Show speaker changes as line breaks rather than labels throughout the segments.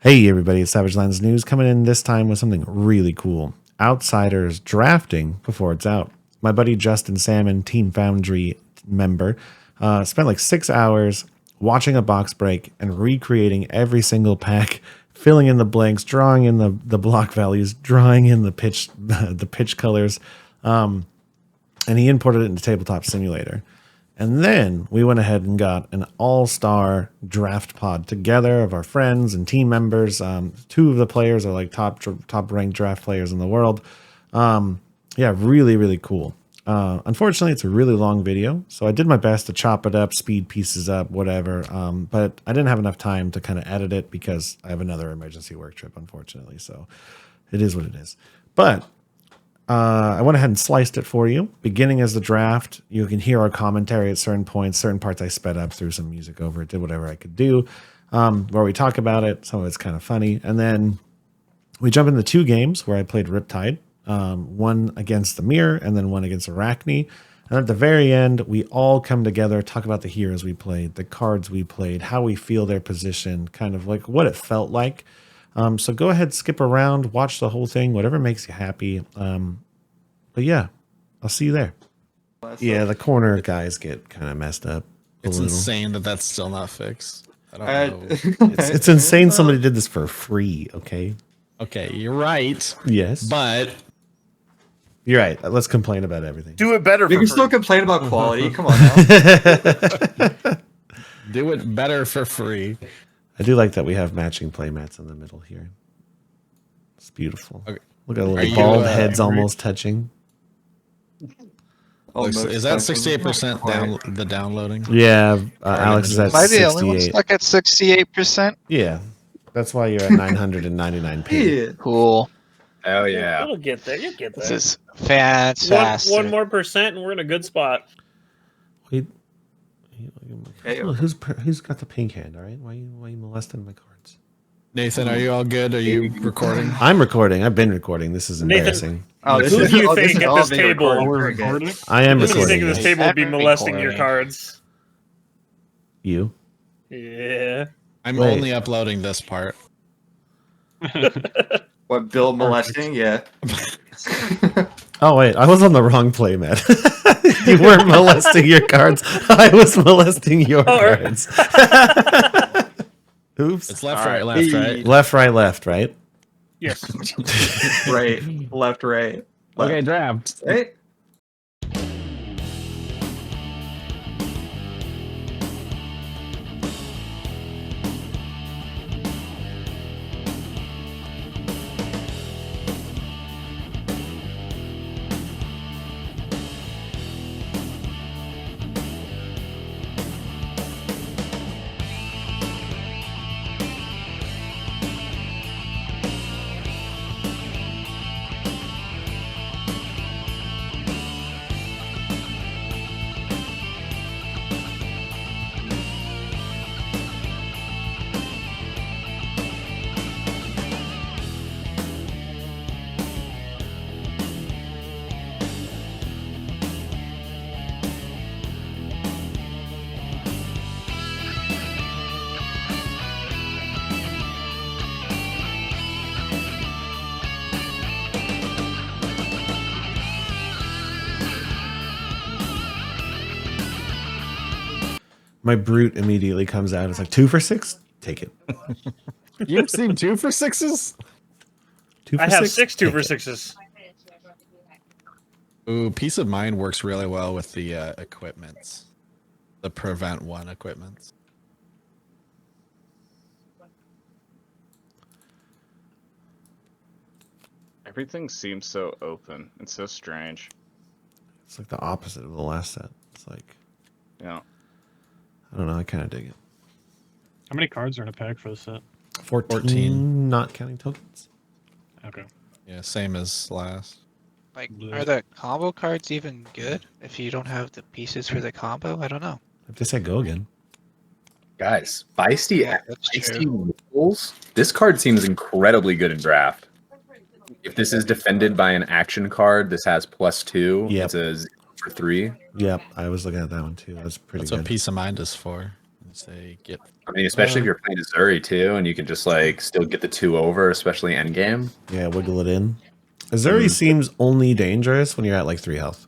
Hey everybody, it's SavageLandsnews coming in this time with something really cool. Outsiders drafting before it's out. My buddy Justin Salmon, Team Foundry member, spent like 6 hours watching a box break and recreating every single pack, filling in the blanks, drawing in the block values, drawing in the pitch colors, and he imported it into Tabletop Simulator. And then we went ahead and got an all-star draft pod together of our friends and team members. Two of the players are like top ranked draft players in the world. Yeah, really, really cool. Unfortunately, it's a really long video, so I did my best to chop it up, speed pieces up, whatever. But I didn't have enough time to kind of edit it because I have another emergency work trip, unfortunately. So it is what it is. But I went ahead and sliced it for you. Beginning as the draft, you can hear our commentary at certain points. Certain parts I sped up, threw some music over it, did whatever I could do. Where we talk about it, some of it's kind of funny. And then we jump into 2 games where I played Riptide. One against the Mirror and then one against Arakni. And at the very end, we all come together, talk about the heroes we played, the cards we played, how we feel their position, kind of like what it felt like. So go ahead, skip around, watch the whole thing, whatever makes you happy. But yeah, I'll see you there. Yeah, the corner guys get kind of messed up.
It's insane that that's still not fixed. I don't know.
It's insane somebody did this for free, okay?
Okay, you're right.
Yes.
But
you're right. Let's complain about everything.
Do it better.
You can still complain about quality. Come on now.
Do it better for free.
I do like that we have matching playmats in the middle here. It's beautiful. Okay. Look at the little bald heads almost touching.
Is that 68% down the downloading?
Yeah, Alex is at 68.
Am I the only one stuck at 68%?
Yeah, that's why you're at 999p.
Yeah.
Cool.
Oh yeah. It'll get there. You'll get there.
This is fantastic.
One more percent and we're in a good spot.
Wait. Who's got the pink hand? All right, why are you molesting my cards?
Nathan, are you all good? Are you recording?
I'm recording. I've been recording. This is embarrassing.
Who do you think at this table?
We're recording.
I am
Who do you
recording.
think at this table would be molesting your cards?
You?
Yeah.
I'm only uploading this part.
What, Bill molesting? Yeah.
Oh wait, I was on the wrong playmat. You weren't molesting your cards. I was molesting your cards. Oops.
It's left, right, left, right.
Left, right, left, right?
Yes.
Right, left, right. Left.
Okay, draft.
Hey.
My brute immediately comes out. It's like 2 for 6. Take it.
You've seen 2 for 6s?
2 for
I have
6?
6 2 for 6s.
Ooh, Peace of Mind works really well with the equipments. The Prevent 1 equipments.
Everything seems so open. It's so strange.
It's like the opposite of the last set. It's like,
Yeah.
I don't know. I kind of dig it.
How many cards are in a pack for this set?
14, not counting tokens.
Okay.
Yeah, same as last.
Like, are the combo cards even good if you don't have the pieces for the combo? I don't know.
If they say go again.
Guys, feisty,
Yeah, that's
feisty rules. This card seems incredibly good in draft. If this is defended by an action card, this has +2.
Yep.
It's a 0 for 3.
Yep, I was looking at that one too. That's pretty
That's
good.
what Peace of Mind is for. say get.
I mean, especially if you're playing Azuri too, and you can just like still get the 2 over, especially endgame.
Yeah, wiggle it in. Azuri seems only dangerous when you're at like 3 health.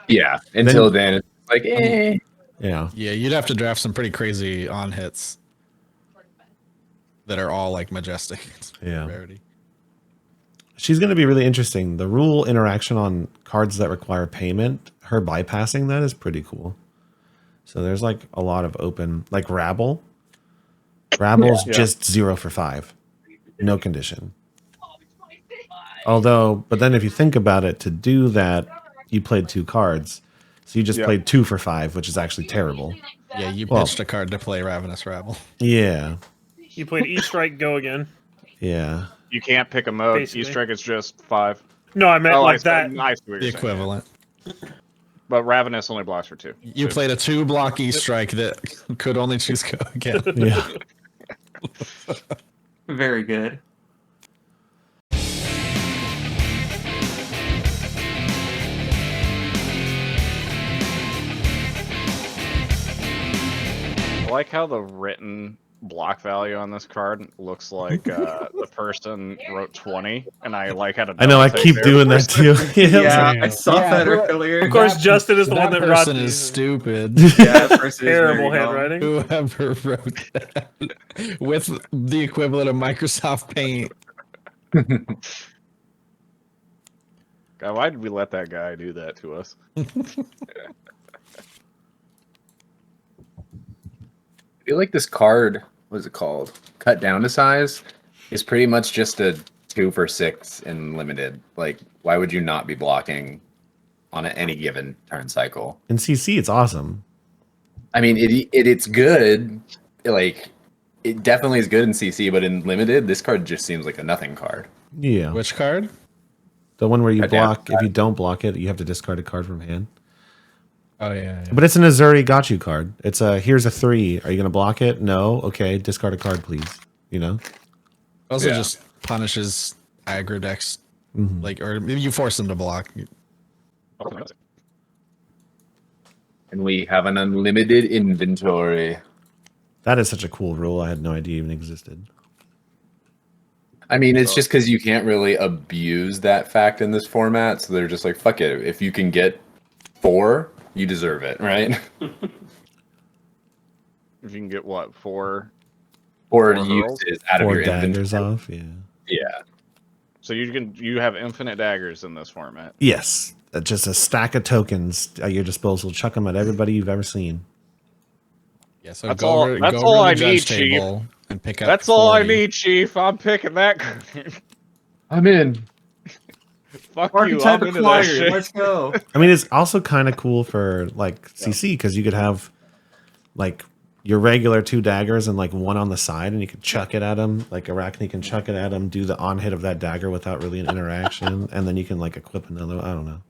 Yeah, until then it's like,
Yeah.
Yeah, you'd have to draft some pretty crazy on hits that are all like majestic. It's
Yeah.
rarity.
She's going to be really interesting. The rule interaction on cards that require payment, her bypassing that is pretty cool. So there's like a lot of open, like Rabble. Rabble's just 0 for 5. No condition. Although, but then if you think about it, to do that, you played 2 cards. So you just played 2 for 5, which is actually terrible.
Yeah, you pitched a card to play Ravenous Rabble.
Yeah.
You played E-Strike, go again.
Yeah.
You can't pick a mode.
Basically.
E-Strike is just 5.
No, I meant
Oh,
like that.
I see what
The
you're saying.
equivalent.
But Ravenous only blocks for 2.
You played a 2-block E-Strike that could only choose go again.
Yeah.
Very good.
I like how the written block value on this card looks like the person wrote 20, and I like had a.
I know, I keep doing that too.
Yeah, I saw that earlier.
Of course, Justin is the one that wrote
person
these.
is stupid.
Yeah, that person is
Terrible
very dumb.
handwriting.
Whoever wrote that with the equivalent of Microsoft Paint.
God, why did we let that guy do that to us?
I feel like this card, what is it called? Cut down to size is pretty much just a 2 for 6 in limited. Like, why would you not be blocking on any given turn cycle?
In CC, it's awesome.
I mean, it's good. Like, it definitely is good in CC, but in limited, this card just seems like a nothing card.
Yeah.
Which card?
The one where you
Cut down
block, if you don't block it, you have to discard a card from hand.
Oh yeah.
But it's an Azuri got you card. It's a, here's a 3. Are you going to block it? No. Okay. Discard a card, please. You know?
Also
Yeah.
just punishes aggro decks, like, or you force them to block.
And we have an unlimited inventory.
That is such a cool rule. I had no idea even existed.
I mean, it's just because you can't really abuse that fact in this format. So they're just like, fuck it. If you can get 4, you deserve it, right?
If you can get what 4,
4
hurls?
uses out of
4
your
daggers
inventory.
off. Yeah.
Yeah.
so you have infinite daggers in this format.
Yes. Just a stack of tokens at your disposal. Chuck them at everybody you've ever seen.
Yeah, so
That's
go
all-
over,
that's
go
all
over
I
the judge
need, Chief.
table and pick up.
That's all I
40.
need, Chief. I'm picking that card.
I'm in.
Fuck you.
Archetype
I'm into that
acquired.
shit.
Let's go.
I mean, it's also kind of cool for like CC because you could have like your regular 2 daggers and like 1 on the side, and you can chuck it at him. Like Arakni can chuck it at him, do the on hit of that dagger without really an interaction, and then you can like equip another. I don't know.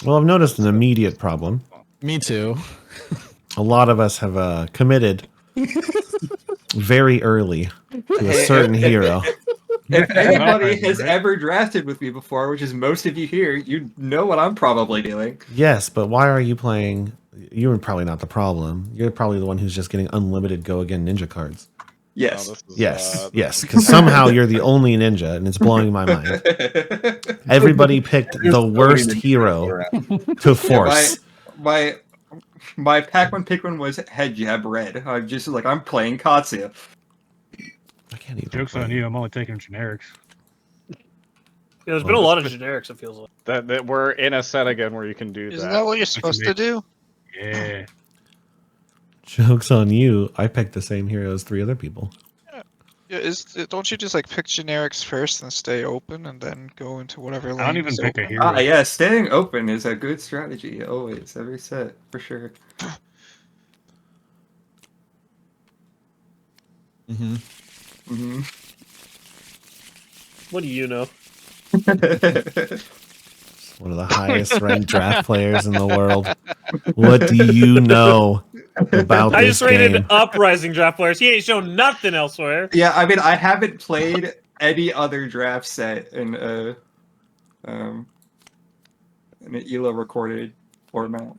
Well, I've noticed an immediate problem.
Me too.
A lot of us have committed very early to a certain hero.
If anybody has ever drafted with me before, which is most of you here, you know what I'm probably doing.
Yes, but why are you playing? You're probably not the problem. You're probably the one who's just getting unlimited go again ninja cards.
Yes.
No, this is,
Yes, yes, because somehow you're the only ninja, and it's blowing my mind. Everybody picked the worst hero to force.
My Pac-Man Pikmin was head jab red. I'm just like, I'm playing Katsu.
I can't even.
Joke's on you, I'm only taking generics.
Yeah, there's been a lot of generics, it feels like.
that we're in a set again where you can do
Isn't
that.
that what you're supposed to do?
Yeah.
Joke's on you. I picked the same hero as 3 other people.
Yeah, don't you just like pick generics first and stay open and then go into whatever lane
I don't even
is
pick a
open?
hero.
Ah, yeah, staying open is a good strategy, always, every set, for sure.
Mm-hmm.
Mm-hmm.
What do you know?
One of the highest ranked draft players in the world. What do you know? about
I
this
just rated
game.
Uprising draft players. He ain't shown nothing elsewhere.
Yeah, I mean, I haven't played any other draft set in an ELO recorded format.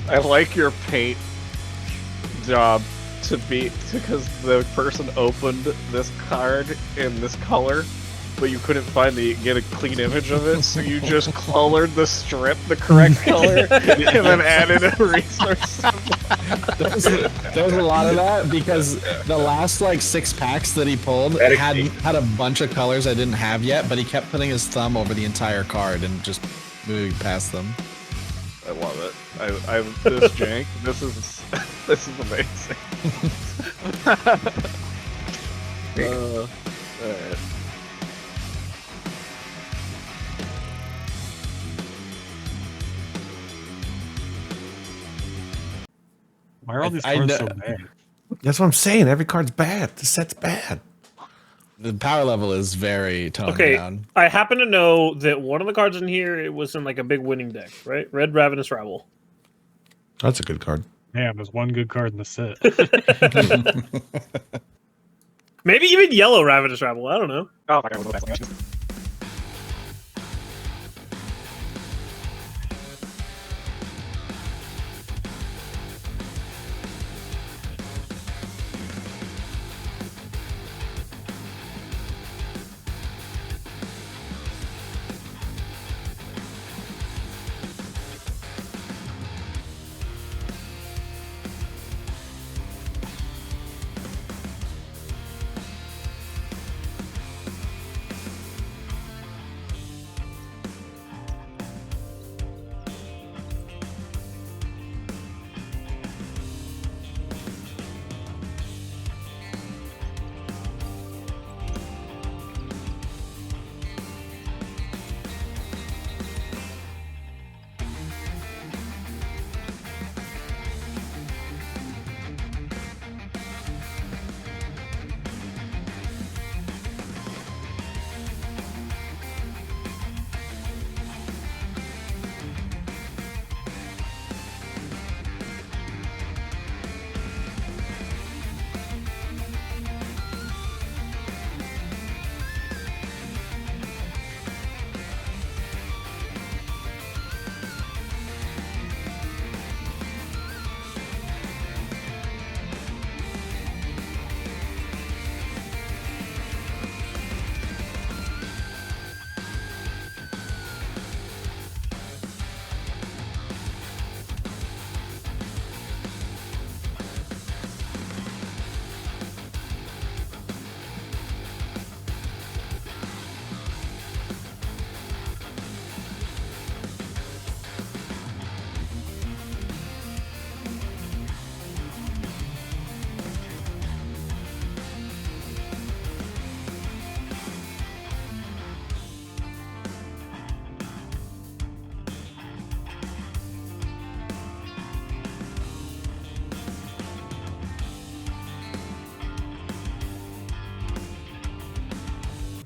I like your paint job because the person opened this card in this color, but you couldn't get a clean image of it, so you just colored the strip the correct color and then added a resource.
There was a lot of that because the last like 6 packs that he pulled had a bunch of colors I didn't have yet, but he kept putting his thumb over the entire card and just moving past them.
I love it. I this jank. This is amazing. Alright.
Why are all these cards so bad?
That's what I'm saying. Every card's bad. The set's bad.
The power level is very toned
Okay,
down.
I happen to know that one of the cards in here, it was in like a big winning deck, right? Red Ravenous Rabble.
That's a good card.
Damn, there's one good card in the set.
Maybe even yellow Ravenous Rabble. I don't know.
Oh,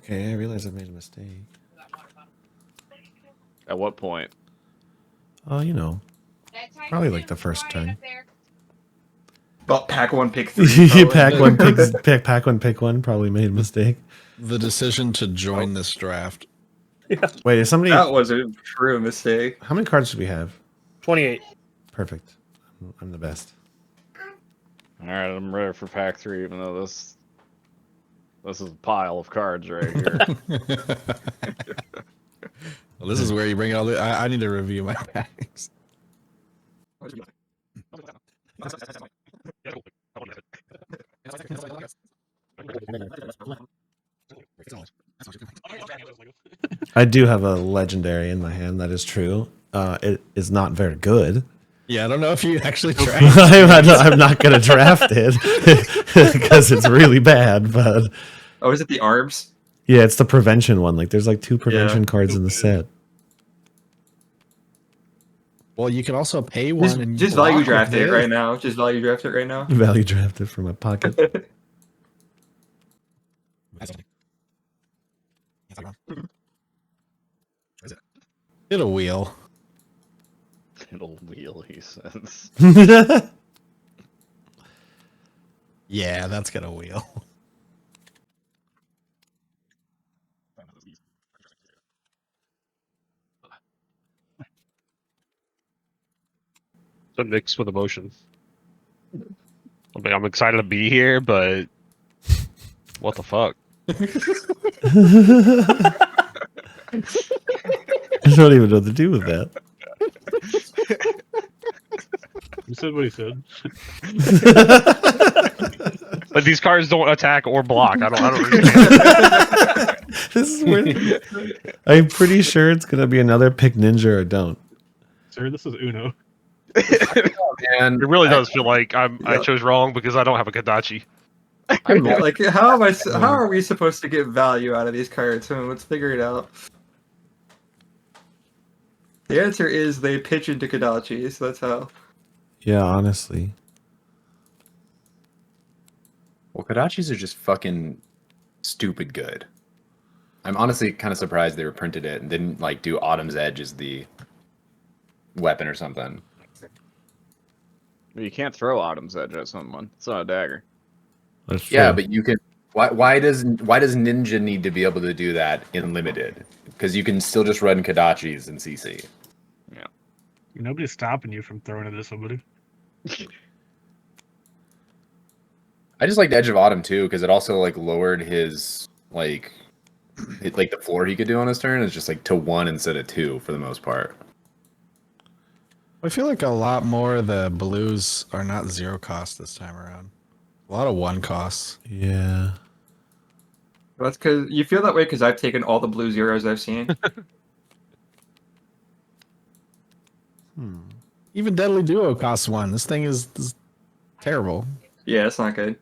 Okay, I realize I've made a mistake.
At what point?
Oh, you know, probably like the first turn.
But pack 1, pick 3.
pack one, pick one. Probably made a mistake.
The decision to join this draft.
Wait, is somebody?
That was a true mistake.
How many cards should we have?
28.
Perfect. I'm the best.
All right, I'm ready for pack 3, even though this is a pile of cards right here.
Well, this is where you bring all the. I need to review my packs.
I do have a legendary in my hand. That is true. It is not very good.
Yeah, I don't know if you actually tried.
I'm not going to draft it because it's really bad. But
Oh, is it the arbs?
yeah, it's the prevention one. Like, there's like 2 prevention cards in the set.
Well, you can also pay one and
Just
block
value
with
draft it
this.
right now. Just value draft it right now.
Value draft it from my pocket.
Get a wheel.
It'll wheel, he says.
Yeah, that's got a wheel.
It's a mix with emotions. I mean, I'm excited to be here, but what the fuck?
I don't even know what to do with that.
You said what he said.
Like, these cards don't attack or block. I don't understand.
This is weird. I'm pretty sure it's gonna be another pick ninja or don't.
Sir, this is Uno.
And
It really does feel like I chose wrong because I don't have a Kadachi.
Yeah, like, how are we supposed to get value out of these cards? Let's figure it out. The answer is they pitch into Kadachi, so that's how.
Yeah, honestly.
well, Kodachis are just fucking stupid good. I'm honestly kind of surprised they reprinted it and didn't like do Autumn's Edge as the weapon or something.
But you can't throw Autumn's Edge at someone. It's not a dagger.
That's
Yeah,
true.
but you can. Why does Ninja need to be able to do that in limited? Because you can still just run Kodachis in CC.
Nobody's stopping you from throwing it at somebody.
I just liked Edge of Autumn too because it also like lowered his like the floor he could do on his turn is just like to 1 instead of 2 for the most part.
I feel like a lot more of the blues are not 0 cost this time around. A lot of 1 costs.
Yeah.
That's because you feel that way because I've taken all the blue zeros I've seen.
Even Deadly Duo costs 1. This thing is terrible.
Yeah, it's not good.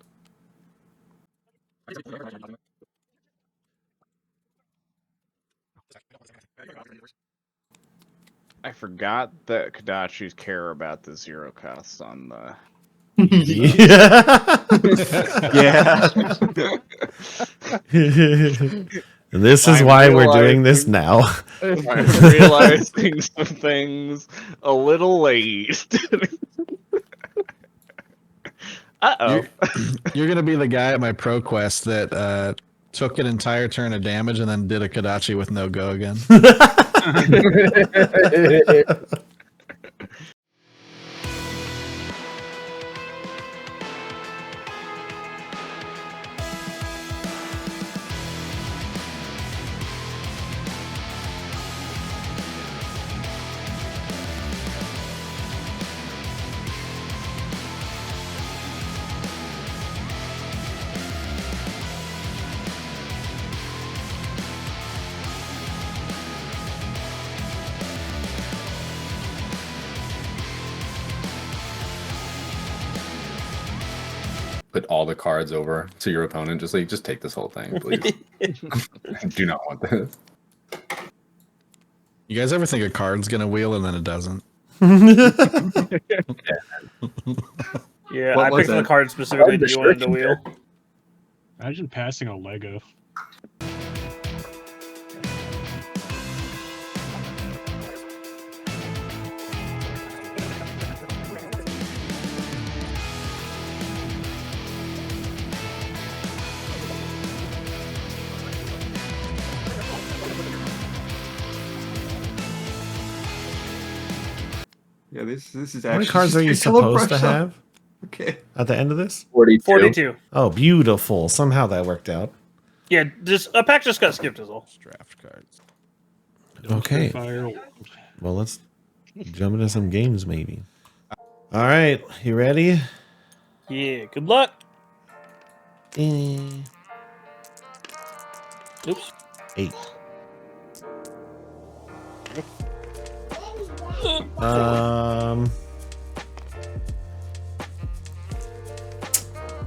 I forgot that Kodachis care about the 0 costs on the.
Yeah.
And this is why we're doing this now.
I'm realizing some things a little late. Uh-oh.
You're gonna be the guy at my pro quest that took an entire turn of damage and then did a Kodachi with no go again.
Put all the cards over to your opponent. Just take this whole thing, please. I do not want this.
You guys ever think a card's gonna wheel and then it doesn't?
Yeah,
What
I
was
picked the
that?
card specifically that you wanted to wheel.
Imagine passing a Lego.
this is
How many
actually
cards
just
are you
a color
supposed to
brush up.
have
Okay.
at the end of this?
42.
42.
Oh, beautiful. Somehow that worked out.
Yeah, just a pack just got skipped is all.
Draft cards.
Okay.
Fire.
Well, let's jump into some games, maybe. All right, you ready?
Yeah, good luck.
Eh,
Oops.
8. Um,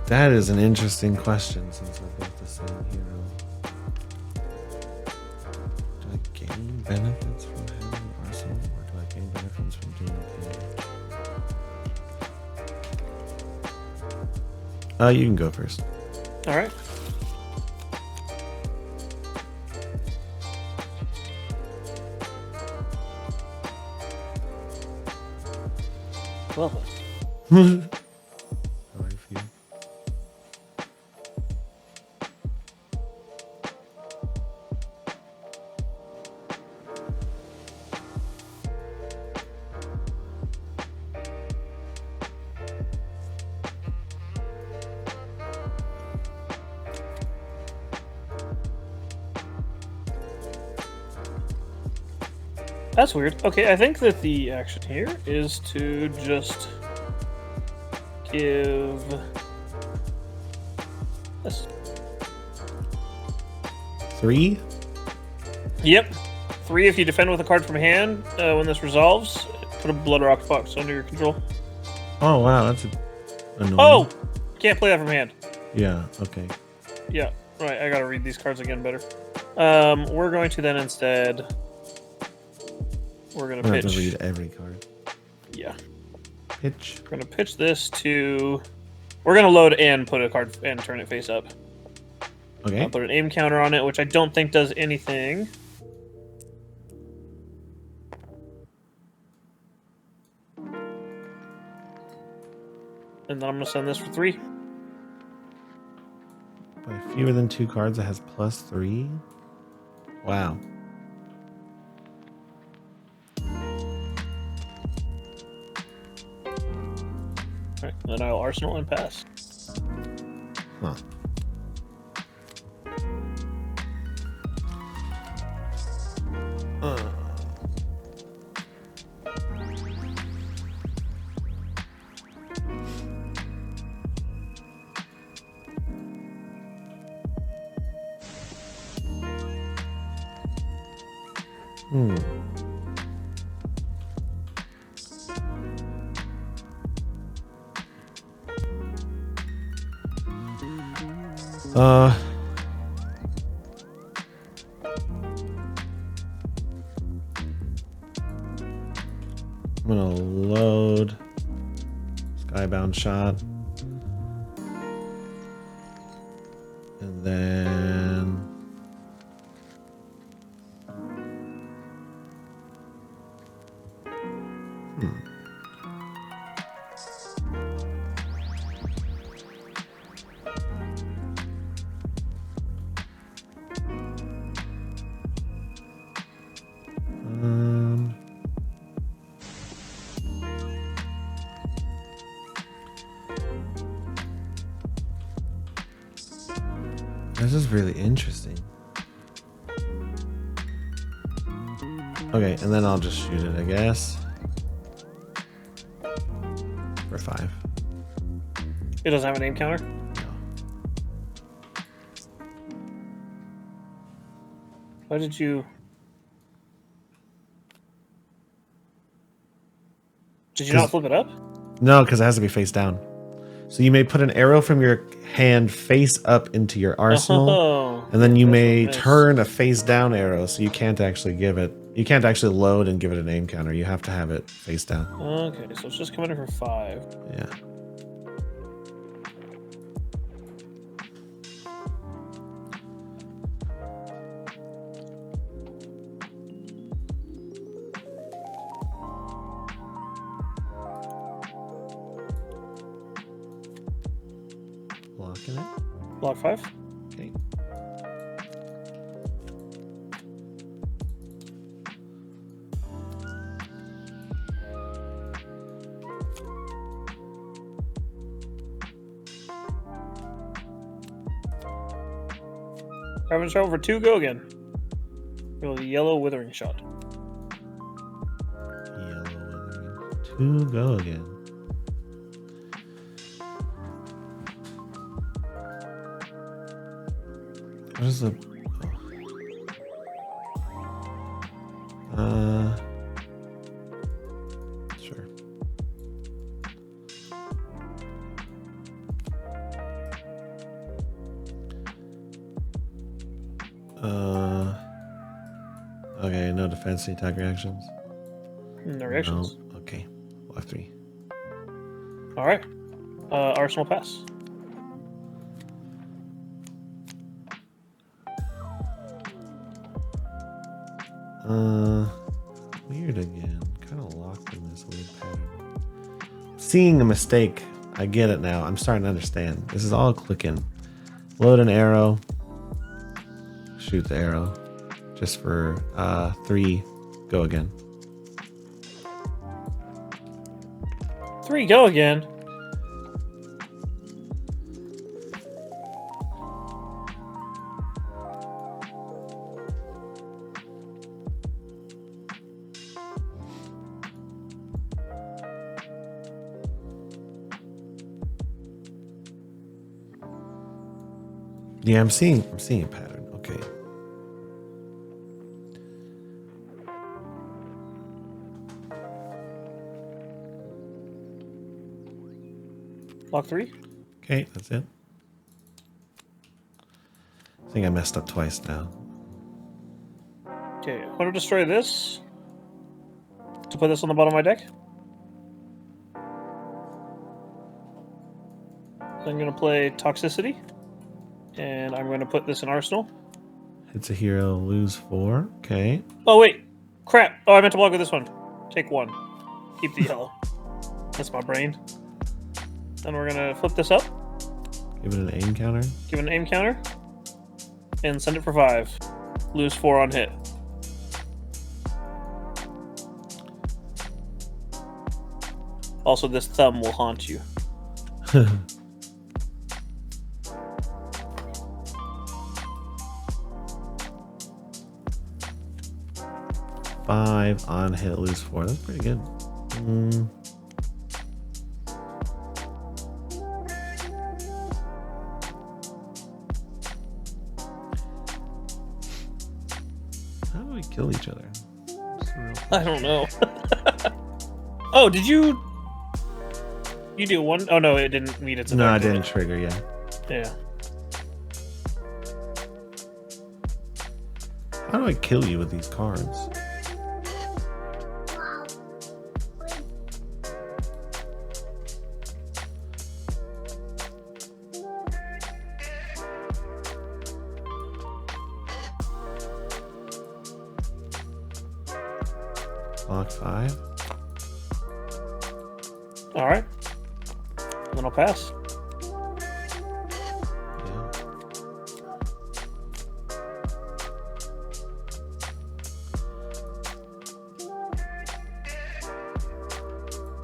that is an interesting question since we're both the same hero. Do I gain benefits from having Arsenal, or do I gain benefits from doing damage? You can go first.
All right. Well,
How I feel.
that's weird. Okay, I think that the action here is to just give this.
3?
Yep. 3 if you defend with a card from hand. When this resolves, put a Blood Rock box under your control.
Oh, wow, that's annoying.
Oh! Can't play that from hand.
Yeah, okay.
Yeah, right. I gotta read these cards again better. We're going to then instead. We're gonna
I'm gonna have
pitch.
to read every card.
Yeah.
Pitch.
We're gonna pitch this to. We're gonna load and put a card and turn it face up.
Okay.
I'll put an aim counter on it, which I don't think does anything. And then I'm gonna send this for 3.
By fewer than 2 cards, it has +3. Wow.
Alright, then I'll Arsenal and pass.
Huh. Hmm. I'm gonna load Skybound Shot. And then this is really interesting. Okay, and then I'll just shoot it, I guess. For 5.
It doesn't have a name counter? Why did you... Did you not flip it up?
No, because it has to be face down. So you may put an arrow from your hand face up into your arsenal,
Oh,
and then you
that's
may
nice.
turn a face down arrow, so you can't actually give it. You can't actually load and give it a name counter. You have to have it face down.
Okay, so it's just coming in for 5.
Yeah. Blocking it.
Block 5.
Okay.
Ravage over 2, go again. Roll a yellow withering shot.
Yellow withering. 2, go again. What is the... Sure. Okay, no defense, any attack reactions?
No reactions.
No. Okay, left 3.
Alright. Arsenal pass.
Weird again. Kind of locked in this weird pattern. Seeing a mistake. I get it now. I'm starting to understand. This is all clicking. Load an arrow. Shoot the arrow. Just for 3. Go again.
3, go again.
Yeah, I'm seeing a pattern. Okay.
Lock 3.
Okay, that's it. I think I messed up twice now.
Okay, I'm gonna destroy this to put this on the bottom of my deck. I'm gonna play Toxicity, and I'm gonna put this in Arsenal.
Hits a hero, lose 4. Okay.
Oh wait, crap! Oh, I meant to block with this one. Take 1. Keep the yellow. That's my brain. Then we're gonna flip this up.
Give it an aim counter.
Give it an aim counter. And send it for 5. Lose 4 on hit. Also, this thumb will haunt you.
5 on hit, lose 4. That's pretty good. How do we kill each other?
I don't know. Oh, did you? You do 1? Oh no, it didn't meet its.
No, I
effect, did
didn't
it?
trigger yet.
Yeah.
How do I kill you with these cards? Block 5.
All right. Then I'll pass.
Yeah.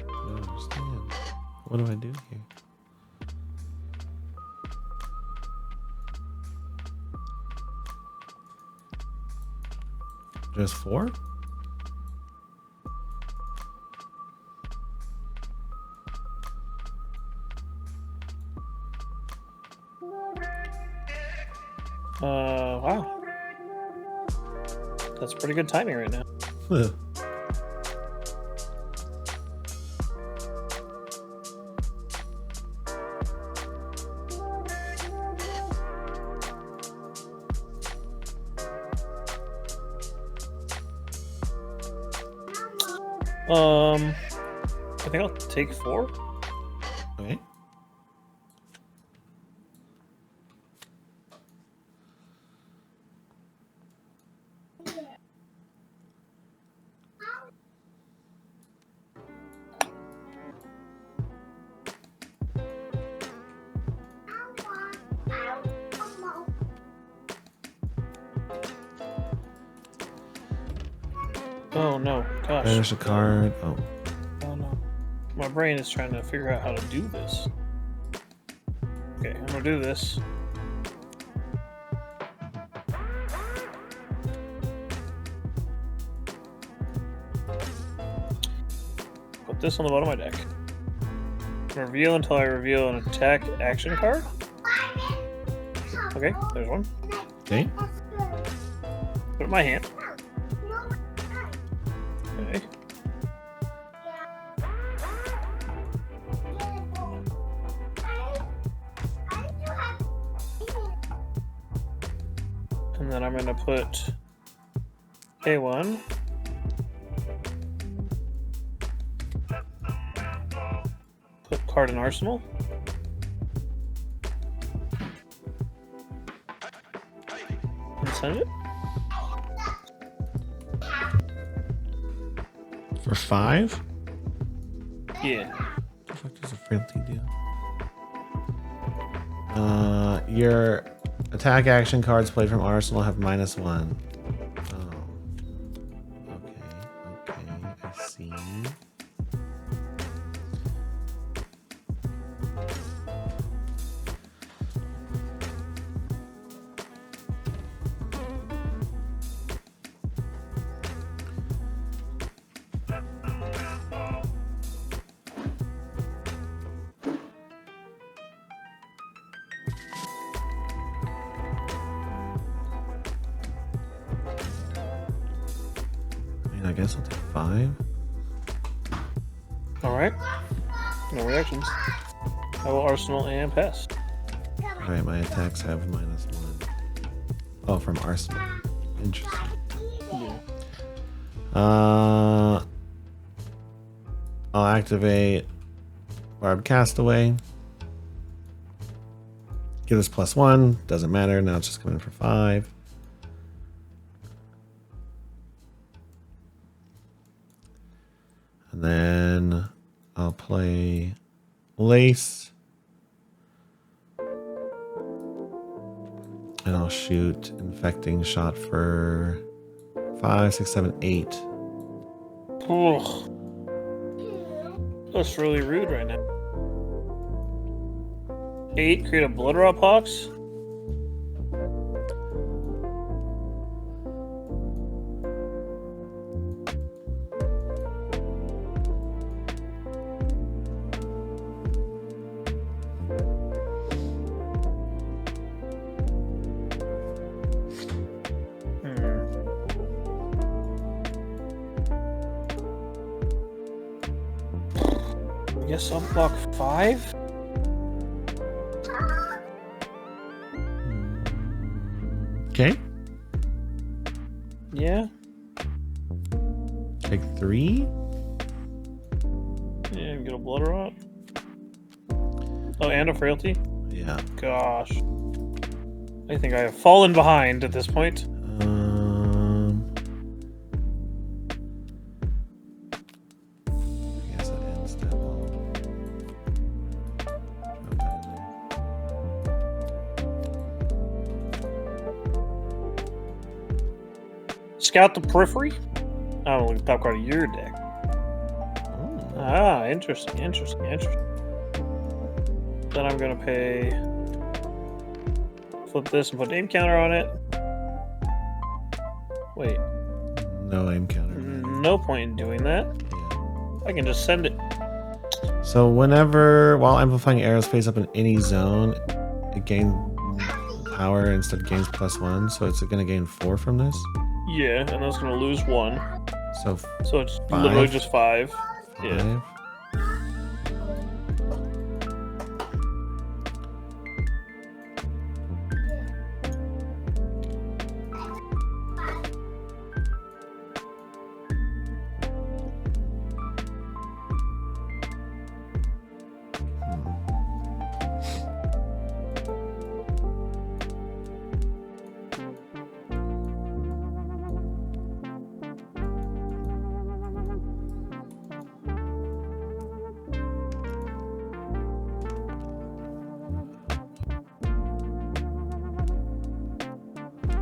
I don't understand. What do I do here? Just 4?
Wow. That's pretty good timing right now. I think I'll take 4.
Okay.
Oh no, gosh.
Banish a card. Oh.
Oh no. My brain is trying to figure out how to do this. Okay, I'm gonna do this. Put this on the bottom of my deck. Reveal until I reveal an attack action card. Okay, there's one.
Okay.
Put it in my hand. Okay. And then I'm going to put A1. Put card in arsenal. And send it.
For 5?
Yeah.
What the fuck does a frailty do? Your attack action cards played from arsenal have -1. Oh. Okay, I see. I guess I'll take 5.
Alright. No reactions. I will arsenal and pass.
Alright, my attacks have -1. Oh, from arsenal. Interesting.
Yeah.
I'll activate Barb Castaway. Give this +1. Doesn't matter. Now it's just coming for 5. And then I'll play Lace. And I'll shoot Infecting Shot for 5, 6, 7, 8.
Ugh. That's really rude right now. 8, create a blood rot pox. I guess I'll block 5.
Okay.
Yeah.
Take 3.
Yeah, and get a blood rot. Oh, and a frailty?
Yeah.
Gosh. I think I have fallen behind at this point.
I guess that ends step all.
Scout the periphery? Oh, look at the top card of your deck. Ah, interesting. Then I'm gonna pay. Flip this and put aim counter on it. Wait.
No aim counter.
No point in doing that.
Yeah.
I can just send it.
So whenever, while amplifying arrows face up in any zone, it gains power instead gains +1. So it's going to gain 4 from this.
Yeah, and that's gonna lose 1.
So
So it's
5.
literally just 5. Yeah.
5.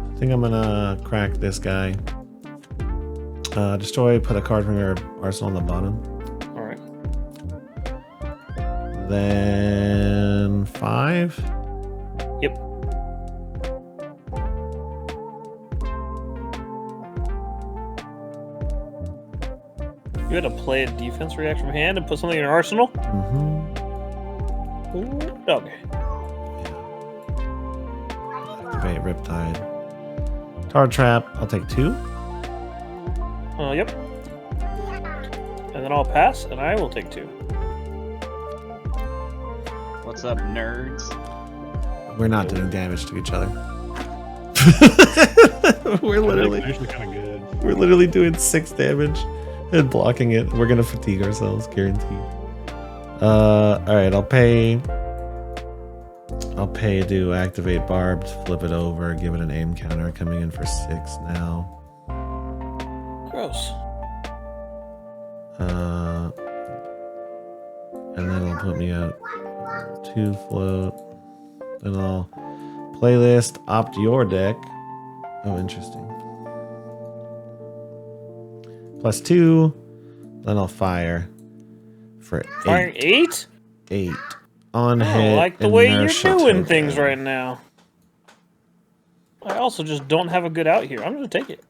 I think I'm gonna crack this guy. Destroy, put a card from your arsenal on the bottom.
Alright.
Then 5.
Yep. You had to play a defense reaction from hand and put something in your arsenal?
Mm-hmm.
Ooh, okay.
Activate Riptide. Tar Trap, I'll take 2.
Yep. And then I'll pass, and I will take 2.
What's up, nerds?
We're not doing damage to each other. We're literally
Actually kind of good.
We're literally doing 6 damage and blocking it. We're gonna fatigue ourselves, guaranteed. Alright, I'll pay to activate Barbed, flip it over, give it an aim counter, coming in for 6 now.
Gross.
And then it'll put me at 2 float. Then I'll playlist opt your deck. Oh, interesting. +2. Then I'll fire for 8.
Firing 8?
8. On
I
hit.
don't like the way you're
inertia
doing
token.
things right now. I also just don't have a good out here. I'm gonna take it.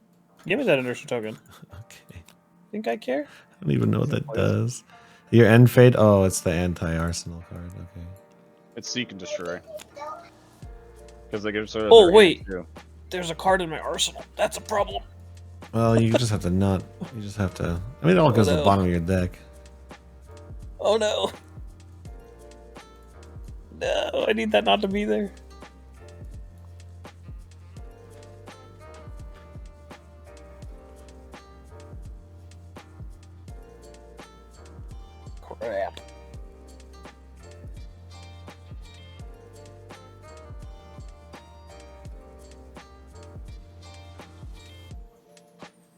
Give me that inertia token.
Okay.
Think I care?
I don't even know what that does. Your end fade? Oh, it's the anti-arsenal card. Okay.
It's Seek and Destroy. Because they give sort of.
Oh, wait. There's a card in my arsenal. That's a problem.
Well, you just have to not. You just have to. I mean, it all goes to the bottom of your deck.
Oh no. No, I need that not to be there. Crap.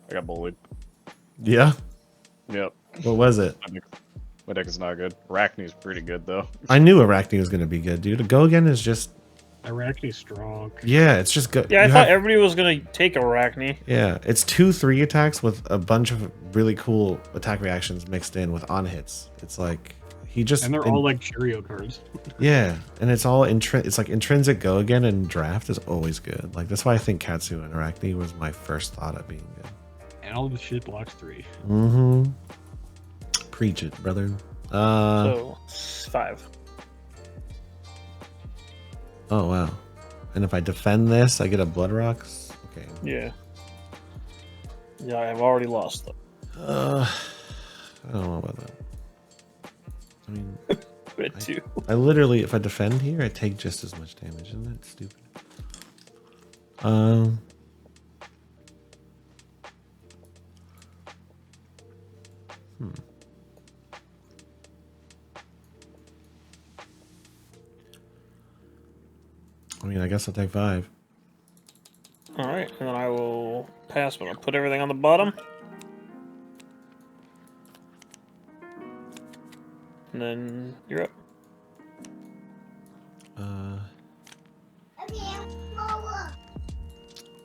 I got bullied.
Yeah.
Yep.
What was it?
My deck is not good. Arakni's pretty good though.
I knew Arakni was gonna be good, dude. Go again is just.
Arakni's strong.
Yeah, it's just good.
Yeah, I thought everybody was gonna take Arakni.
Yeah, it's 2/3 attacks with a bunch of really cool attack reactions mixed in with on hits. It's like he just.
And they're all like Cheerio cards.
Yeah, and it's all it's like intrinsic go again, and draft is always good. Like that's why I think Katsu and Arakni was my first thought at being good.
And all the shit blocks 3.
Mm-hmm. Preach it, brother.
So 5.
Oh wow. And if I defend this, I get a Blood Rocks. Okay.
Yeah. Yeah, I have already lost them.
I don't know about that. I mean,
Red 2.
I literally, if I defend here, I take just as much damage. Isn't that stupid? I mean, I guess I'll take 5.
Alright, and then I will pass, but I'll put everything on the bottom. And then you're up.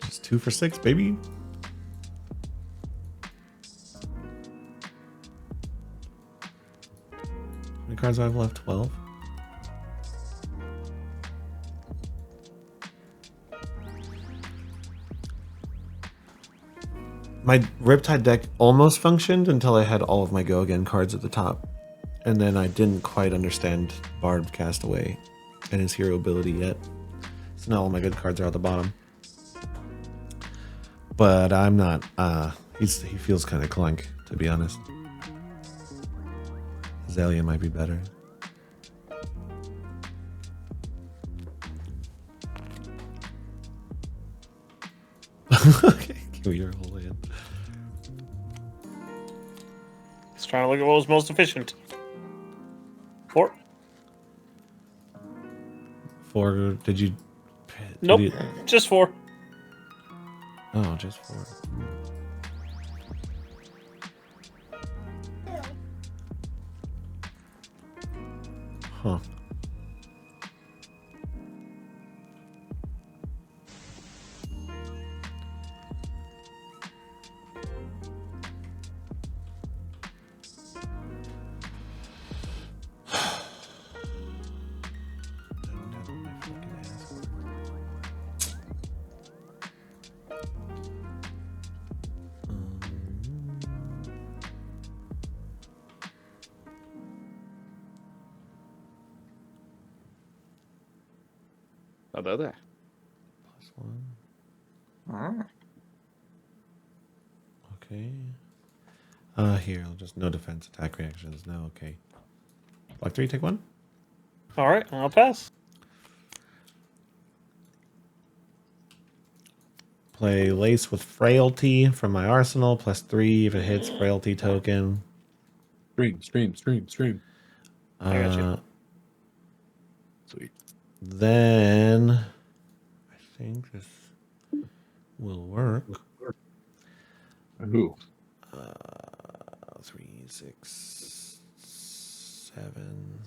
Just 2 for 6, baby. How many cards do I have left? 12. My Riptide deck almost functioned until I had all of my Go Again cards at the top. And then I didn't quite understand Barbed Castaway and his hero ability yet. So now all my good cards are at the bottom. But I'm not, he feels kind of clunk, to be honest. Azalea might be better. Okay, give me your whole hand.
Just trying to look at what was most efficient. 4.
4, did you...
Nope, just 4.
Oh, just 4. Huh.
Hello there.
+1.
Ah.
Okay. Here, I'll just no defense attack reactions. No, okay. Block 3, take 1.
All right, I'll pass.
Play Lace with Frailty from my arsenal. +3 if it hits Frailty token.
Stream.
I got you.
Sweet.
Then I think this will work.
Ooh.
3, 6, 7.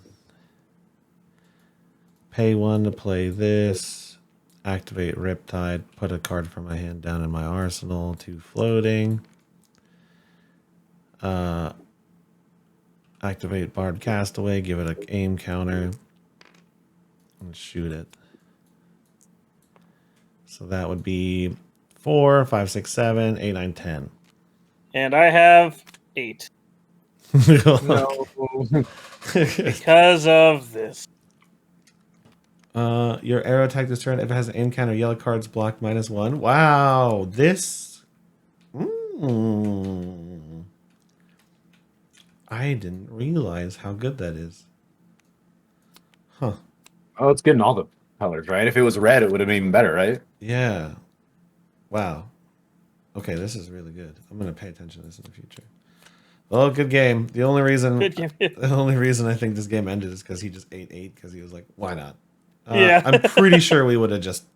Pay 1 to play this. Activate Riptide. Put a card from my hand down in my arsenal. 2 floating. Activate Bard Castaway. Give it an aim counter. And shoot it. So that would be 4, 5, 6, 7, 8, 9, 10.
And I have 8
No.
because of this.
Your arrow attack this turn. If it has an encounter, yellow cards blocked -1. Wow, this. I didn't realize how good that is. Huh.
Oh, it's good in all the colors, right? If it was red, it would have been even better, right?
Yeah. Wow. Okay, this is really good. I'm gonna pay attention to this in the future. Well, good game. The only reason I think this game ended is because he just ate 8 because he was like, why not?
Yeah.
I'm pretty sure we would have just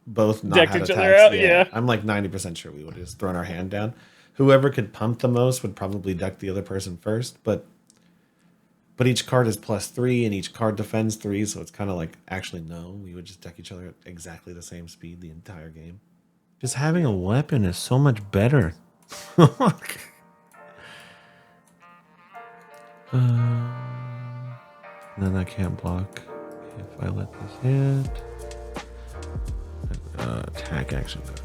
both not
Decked
had
each
attacks.
other out, yeah.
I'm like 90% sure we would have just thrown our hand down. Whoever could pump the most would probably duck the other person first, but each card is +3 and each card defends 3, so it's kind of like, actually no, we would just deck each other at exactly the same speed the entire game. Just having a weapon is so much better. Then I can't block if I let this hit. Attack action cards.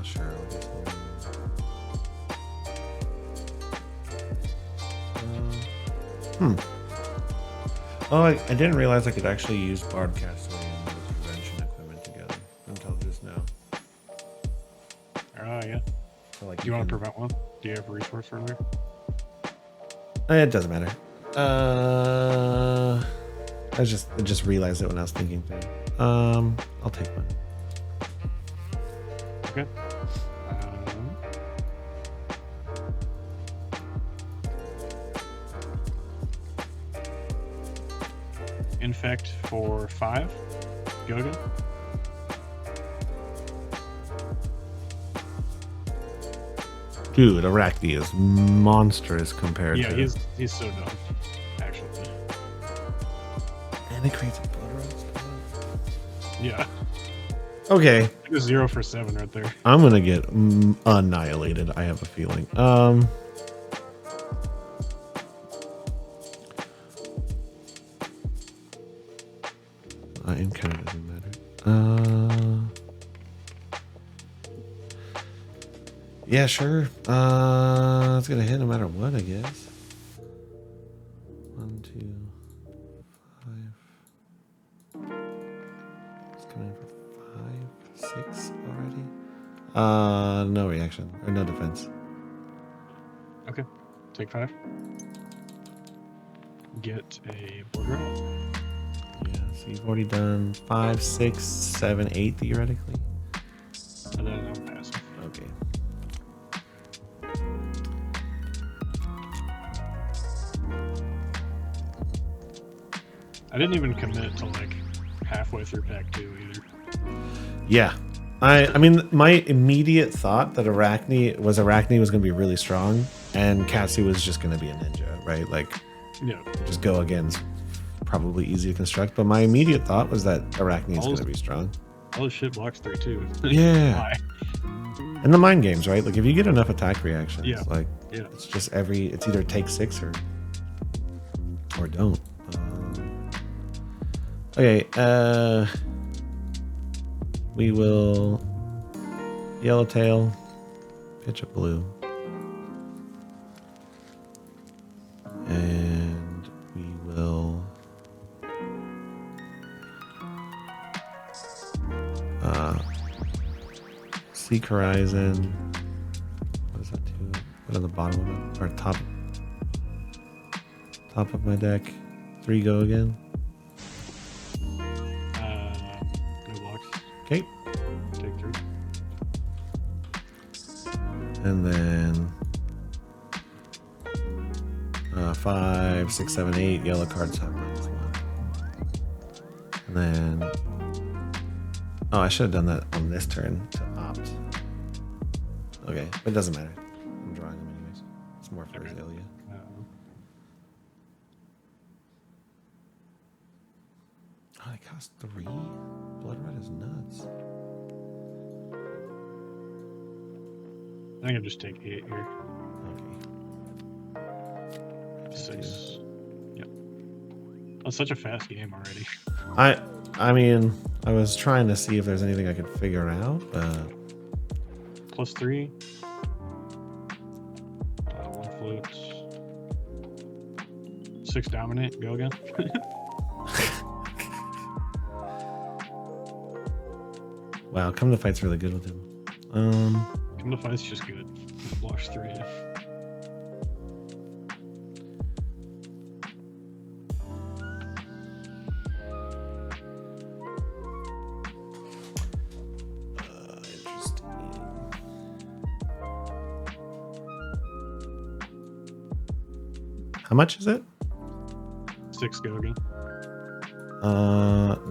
Sure. I'll just Oh, I didn't realize I could actually use Bard Castaway and those prevention equipment together until just now.
Yeah.
So, like,
Do you want to prevent one? Do you have a resource earlier?
It doesn't matter. I just realized it when I was thinking through. I'll take one.
Okay. Infect for 5. Go.
Dude, Arakni is monstrous compared
Yeah,
to...
he's so dumb, actually.
And it creates a blood rose.
Yeah.
Okay.
It was 0 for 7 right there.
I'm gonna get annihilated, I have a feeling. Encounter doesn't matter. Yeah, sure. It's gonna hit no matter what, I guess. 1, 2, 5. It's coming in for 5, 6 already. No reaction or no defense.
Okay. Take 5. Get a border.
Yeah, so you've already done 5, 6, 7, 8 theoretically.
And then I'll pass.
Okay.
I didn't even commit to like halfway through pack 2 either.
Yeah. I mean, my immediate thought that Arakni was going to be really strong, and Katsu was just going to be a ninja, right? Like,
Yeah.
just go against probably easy to construct. But my immediate thought was that Arakni is going to be strong.
All this shit blocks 3 too.
Yeah.
Why?
And the mind games, right? Like, if you get enough attack reactions,
Yeah.
like,
Yeah.
it's just it's either take 6 or don't. Okay, we will yellowtail, pitch a blue. And we will Seek Horizon. What is that do? Put on the bottom of it, or top of my deck. 3 go again.
No blocks.
Okay.
Take 3.
And then 5, 6, 7, 8 yellow cards have -1. And then oh, I should have done that on this turn to opt. Okay, but it doesn't matter. I'm drawing them anyways. It's more for Azalea. Oh, it costs 3? Blood Red is nuts.
I think I'll just take 8 here.
Okay.
6. Yep. That's such a fast game already.
I mean, I was trying to see if there's anything I could figure out, but
+3. 1 float. 6 dominate. Go again.
wow, Come to Fight's really good with him.
Come to Fight's just good. Blocks 3.
How much is it?
6 go again.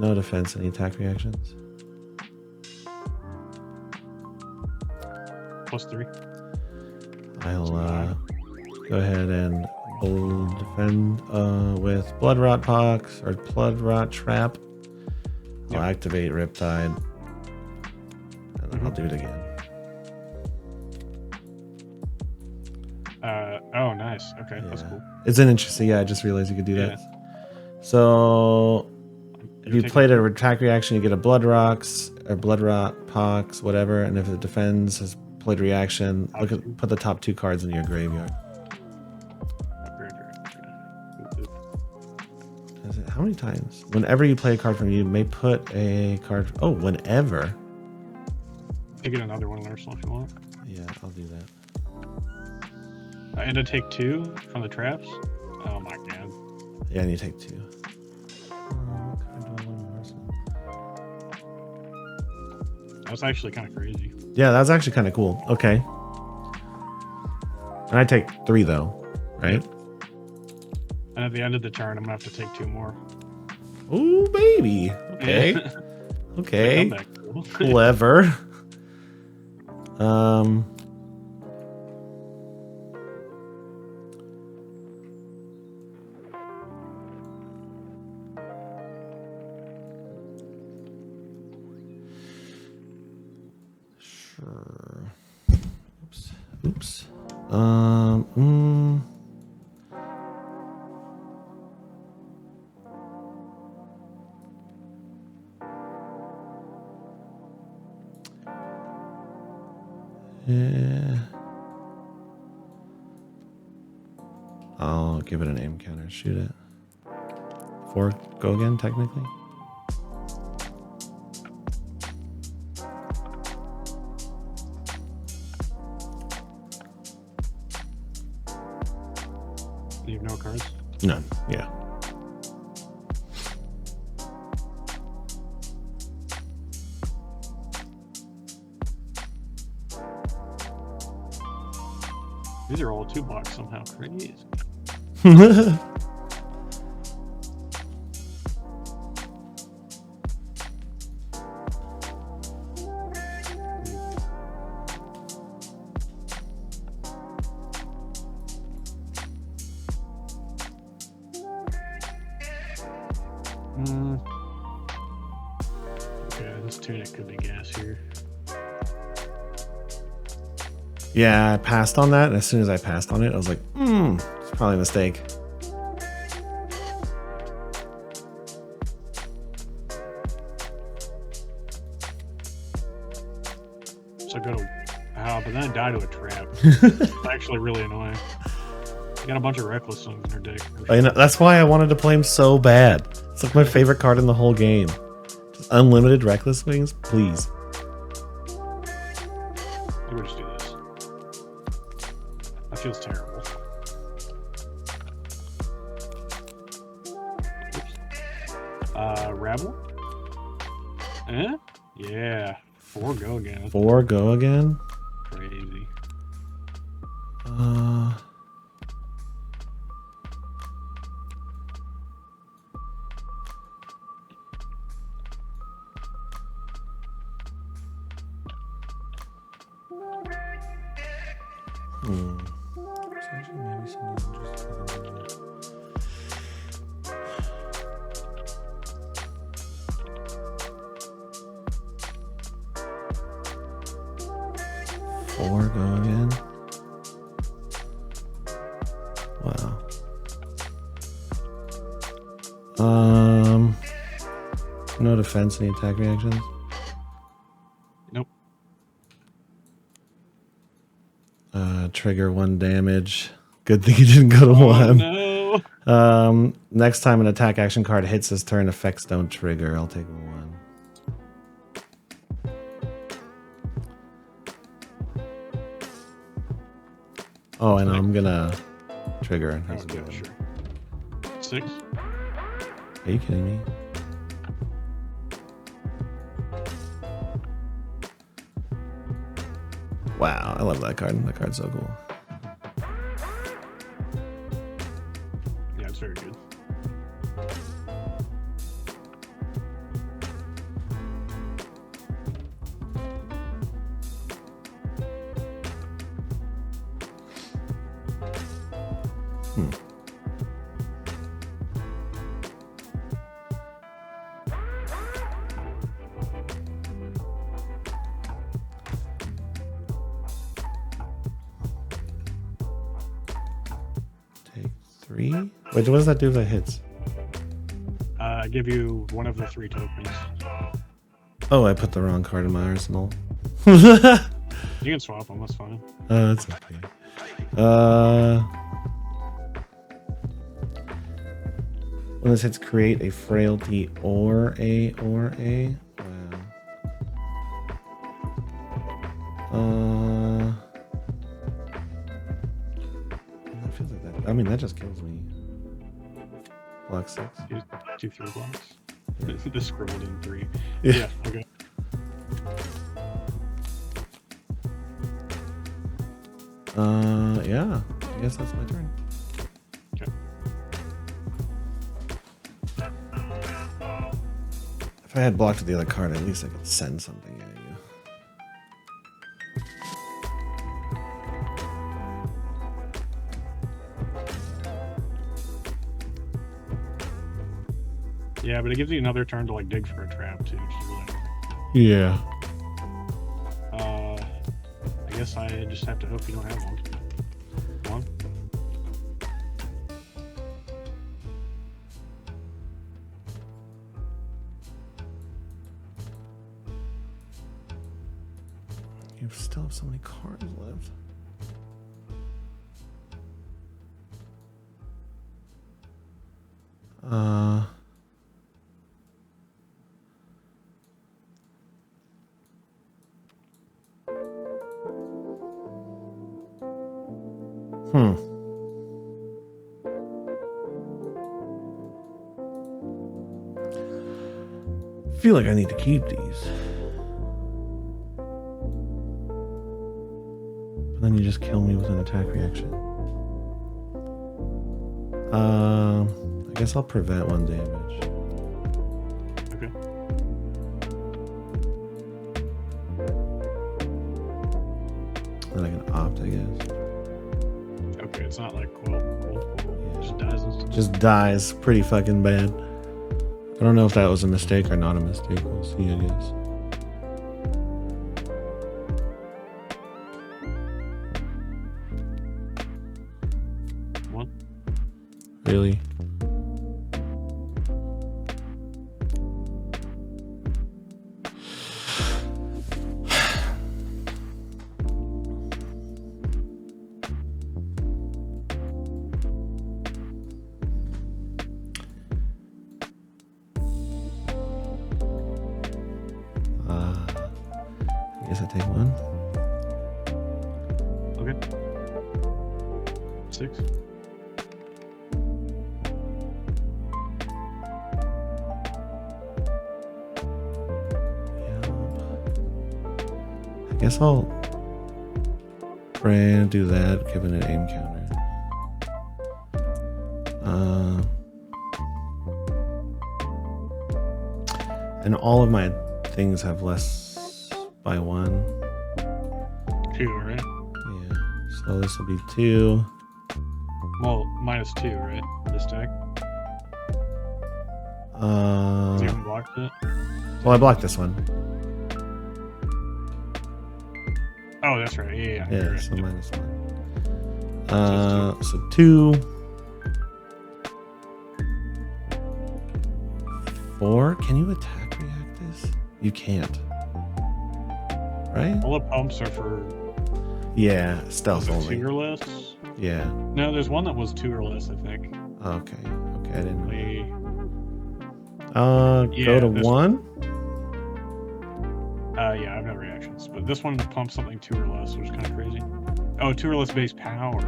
No defense, any attack reactions?
+3.
I'll go ahead and defend with Blood Rot Pox or Blood Rot Trap. I'll activate Riptide. And then I'll do it again.
Oh, nice. Okay, that's cool.
It's an interesting. Yeah, I just realized you could do that. So if you played a attack reaction, you get a Blood Rocks or Blood Rot Pox, whatever. And if it defends as played reaction, put the top 2 cards in your graveyard. How many times? Whenever you play a card from you may put a card. Oh, whenever.
You get another one in Arsenal if you want.
Yeah, I'll do that.
And to take 2 from the traps. Oh my god.
Yeah, and you take 2.
That was actually kind of crazy.
Yeah, that was actually kind of cool. Okay. And I take 3 though, right?
And at the end of the turn, I'm gonna have to take 2 more.
Ooh, baby. Okay. Okay. Clever. Sure. Oops. Yeah. I'll give it an aim counter. Shoot it. 4 go again, technically.
You have no cards?
None. Yeah.
These are all 2 blocks somehow. Crazy. Okay, this tunic could be gas here.
Yeah, I passed on that. And as soon as I passed on it, I was like, it's probably a mistake.
but then it died to a trap. It's actually really annoying. You got a bunch of reckless swings in her deck.
I know, that's why I wanted to play him so bad. It's like my favorite card in the whole game. Just unlimited reckless swings, please.
We'll just do this. That feels terrible. Oops. Rabble? Eh? Yeah. 4 go again.
4 go again?
Crazy.
Four go again. Wow. No defense, any attack reactions?
Nope.
Trigger 1 damage. Good thing you didn't go to 1.
No.
Next time an attack action card hits this turn, effects don't trigger. I'll take 1. Oh, and I'm gonna trigger. That's
Okay,
good.
sure. 6.
Are you kidding me? Wow, I love that card. That card's so cool.
Yeah, it's very good.
Take 3. Wait, what does that do if that hits?
I give you one of the 3 tokens.
Oh, I put the wrong card in my arsenal.
You can swap them, that's fine.
That's okay. When this hits, create a frailty or a. Wow. That feels like that. I mean, that just kills me. Block 6.
2 3 blocks. This scribbled in 3.
Yeah.
Yeah, okay.
Yeah. I guess that's my turn.
Okay.
If I had blocked the other card, at least I could send something at you.
Yeah, but it gives you another turn to like dig for a trap too, which is really annoying.
Yeah.
I guess I just have to hope you don't have one. One?
You still have so many cards left. I feel like I need to keep these. But then you just kill me with an attack reaction. I guess I'll prevent 1 damage.
Okay.
Then I can opt, I guess.
Okay, it's not like cool. It just dies instantly.
Just dies pretty fucking bad. I don't know if that was a mistake or not a mistake. We'll see, I guess.
One.
Really? guess I take one.
Okay. 6.
I guess I'll do that, given an aim counter. And all of my things have less by 1.
2, right?
Yeah. So this will be 2.
Well, -2, right? This deck. You haven't blocked it?
Well, I blocked this one.
Oh, that's right. Yeah.
Yeah,
Right.
so -1. So 2. 4. Can you attack reactors? You can't. Right?
All the pumps are for
Yeah, stealth
was it
only.
2 or less.
Yeah.
No, there's one that was 2 or less, I think.
Okay. Okay, I didn't know.
Yeah,
Go to
this
1.
Yeah, I have no reactions, but this one pumps something 2 or less, which is kind of crazy. Oh, 2 or less base power.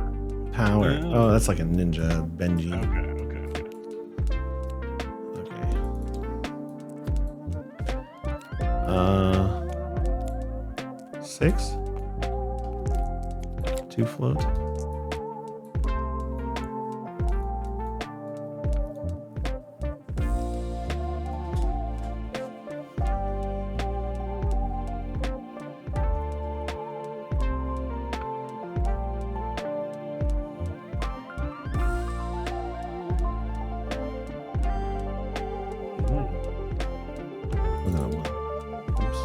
Power.
Yeah.
Oh, that's like a ninja Benji.
Okay.
Okay. 6. 2 float. Another 1. Oops.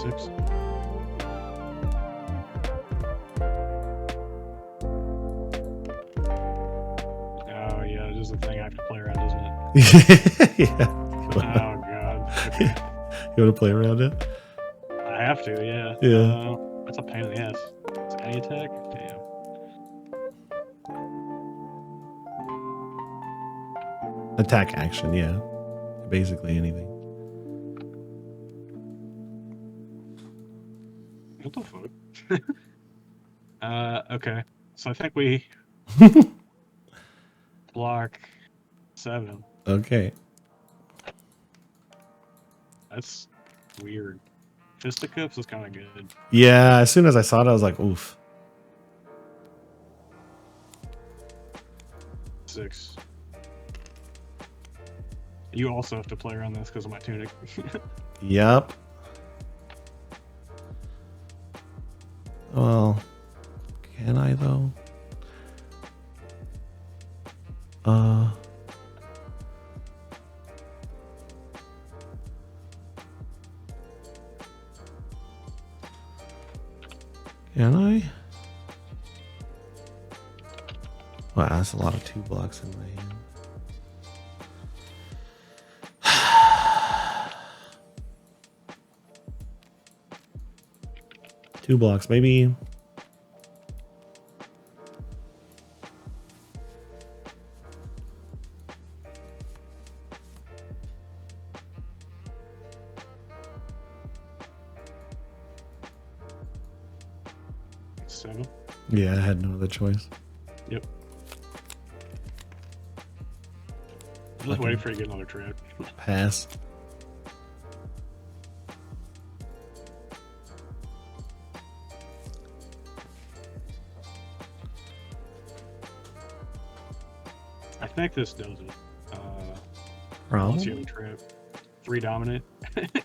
Six. Oh yeah, this is the thing I have to play around, isn't it?
Yeah.
Oh god. Okay.
You want to play around it?
I have to, yeah.
Yeah.
That's a pain in the ass. It's any attack? Damn.
Attack action, yeah. Basically anything.
What the fuck? Okay. So I think we block 7.
Okay.
That's weird. Fisticuffs is kind of good.
Yeah, as soon as I saw it, I was like, oof.
6. You also have to play around this because of my tunic.
Yep. Well, can I though? Can I? Wow, that's a lot of 2 blocks in my hand. Two blocks, maybe.
Seven.
Yeah, I had no other choice.
Yep. I'm just waiting for you to get another trap.
Pass.
I think this does it.
Problem?
Unless you have a trap. 3 dominate.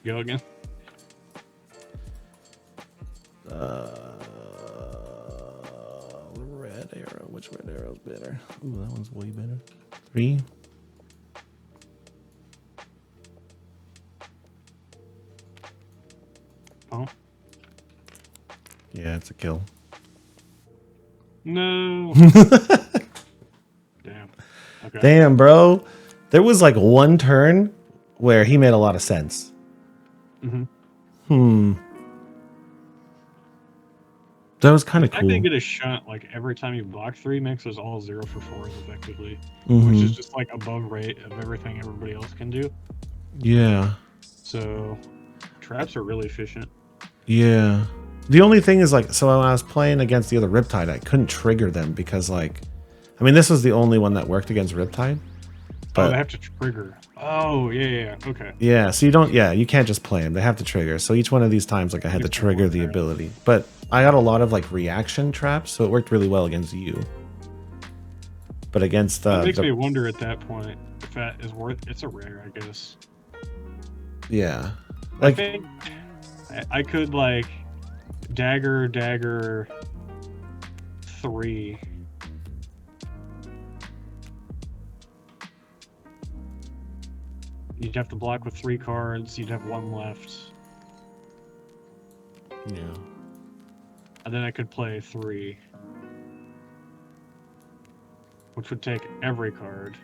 Go again.
Red arrow. Which red arrow's better? Ooh, that one's way better. 3.
Oh.
Yeah, it's a kill.
No. Damn. Okay.
Damn, bro. There was like one turn where he made a lot of sense.
Mm-hmm.
That was kind of
I
cool.
think get a shot like every time you block 3 makes us all 0 for 4s effectively,
Mhm.
which is just like above rate of everything everybody else can do.
Yeah.
So traps are really efficient.
Yeah. The only thing is like, so when I was playing against the other Riptide, I couldn't trigger them because like, I mean, this was the only one that worked against Riptide. But,
Oh, they have to trigger. Oh, yeah, okay.
Yeah, so you can't just play them. They have to trigger. So each one of these times, like I had to trigger the ability. But I got a lot of like reaction traps, so it worked really well against you. But against
It makes me wonder at that point if that is worth. It's a rare, I guess.
Yeah,
I think I could like dagger 3. You'd have to block with 3 cards. You'd have 1 left.
Yeah.
And then I could play 3, which would take every card.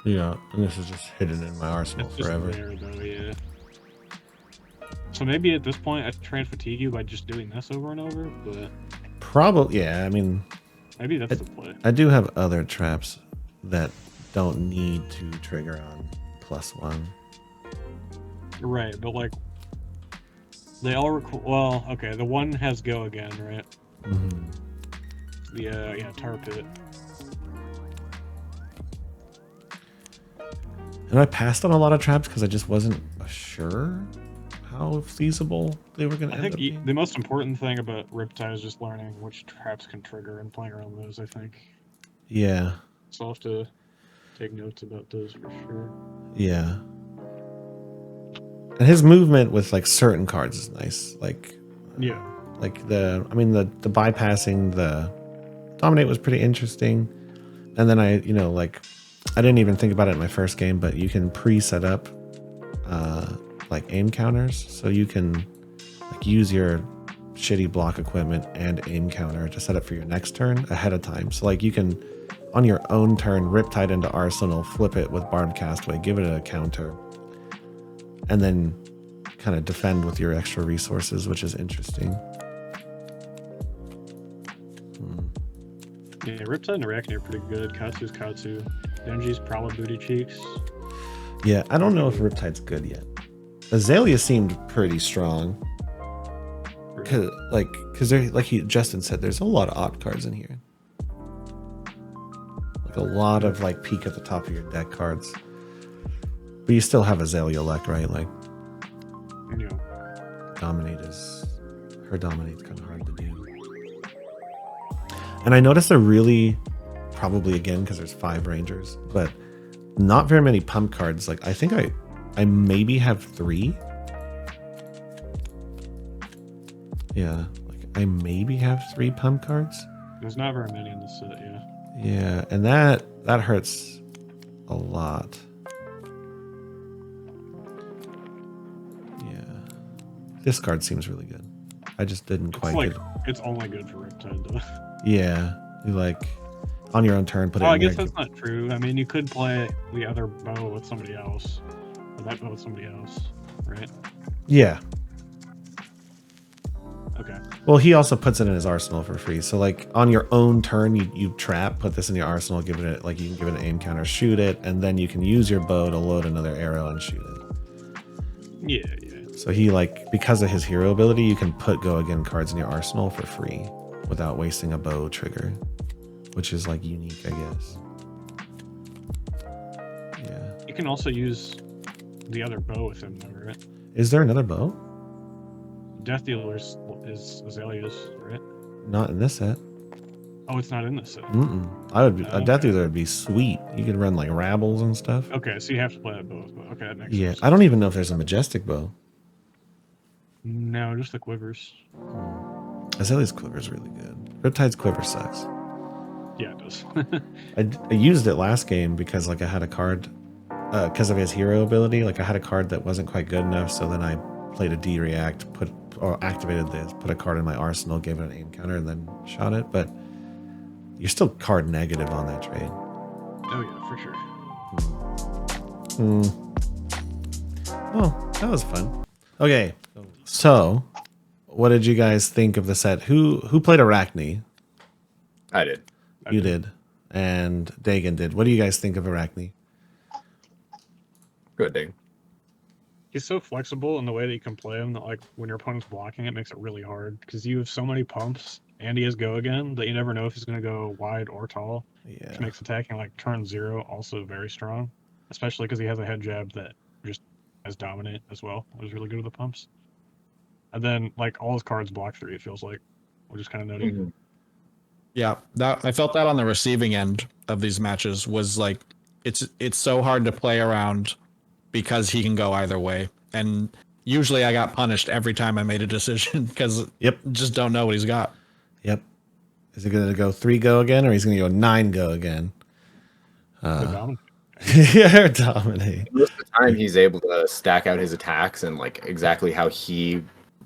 Yeah, and this is just hidden in my arsenal
It's just
forever.
there, though, yeah. So maybe at this point I train fatigue you by just doing this over and over, but
Probably, yeah. I mean,
maybe that's the play.
I do have other traps that don't need to trigger on +1.
Right, but like they all well, okay, the one has go again, right?
Mm-hmm.
The yeah, tar pit.
And I passed on a lot of traps because I just wasn't sure how feasible they were going to
I
end up
think
being.
the most important thing about Riptide is just learning which traps can trigger and playing around those, I think.
Yeah.
So I'll have to take notes about those for sure.
Yeah. And his movement with like certain cards is nice. Like,
yeah.
Like the bypassing the dominate was pretty interesting. And then I didn't even think about it in my first game, but you can pre-set up like aim counters. So you can like use your shitty block equipment and aim counter to set up for your next turn ahead of time. So like you can on your own turn Riptide into Arsenal, flip it with Barbed Castaway, give it a counter, and then kind of defend with your extra resources, which is interesting.
Yeah, Riptide and Arakni are pretty good. Katsu's Katsu. Denji's probably booty cheeks.
Yeah, I don't know if Riptide's good yet. Azalea seemed pretty strong. Because Justin said, there's a lot of opt cards in here. Like a lot of like peek at the top of your deck cards. But you still have Azalea left, right? Like,
Yeah.
her dominate's kind of hard to do. And I noticed they're really, probably again because there's 5 rangers, but not very many pump cards. Like I think I maybe have 3. Yeah, like I maybe have 3 pump cards.
There's not very many in this set, yeah.
Yeah, and that hurts a lot. Yeah, this card seems really good. I just didn't quite get.
It's only good for Riptide though.
Yeah, you like on your own turn put it.
Oh,
in
I guess
there.
that's not true. I mean, you could play the other bow with somebody else, or that bow with somebody else, right?
Yeah.
Okay.
Well, he also puts it in his arsenal for free. So like on your own turn, you trap, put this in your arsenal, give it like you can give it an aim counter, shoot it, and then you can use your bow to load another arrow and shoot it.
Yeah.
So he like because of his hero ability, you can put go again cards in your arsenal for free without wasting a bow trigger, which is like unique, I guess. Yeah.
You can also use the other bow with him, though, right?
Is there another bow?
Death Dealer's is Azalea's, right?
Not in this set.
Oh, it's not in this set.
I would be a Death
okay.
Dealer would be sweet. You could run like rabbles and stuff.
Okay, so you have to play that bow. Okay, that makes
Yeah,
sense.
I don't even know if there's a majestic bow.
No, just the quivers.
Azalea's quiver is really good. Riptide's quiver sucks.
Yeah, it does.
I used it last game because like I had a card because of his hero ability. Like I had a card that wasn't quite good enough, so then I played a D-react, activated this, put a card in my arsenal, gave it an aim counter, and then shot it. But you're still card negative on that trade.
Oh yeah, for sure.
Well, that was fun. Okay, so what did you guys think of the set? Who played Arakni?
I did.
You did. And Dagan did. What do you guys think of Arakni?
Good day.
He's so flexible in the way that you can play him that, like, when your opponent's blocking, it makes it really hard because you have so many pumps and he has go again that you never know if he's going to go wide or tall.
Yeah.
Which makes attacking like turn 0 also very strong, especially because he has a head jab that just as dominant as well. It was really good with the pumps. And then, like, all his cards block 3, it feels like, which is kind of nutty.
Mm-hmm.
Yeah, that I felt that on the receiving end of these matches was like it's so hard to play around because he can go either way. And usually I got punished every time I made a decision because just don't know what he's got.
Yep. Is he going to go 3 go again, or he's going to go 9 go again? Yeah, dominate.
Most of the time, he's able to stack out his attacks and like exactly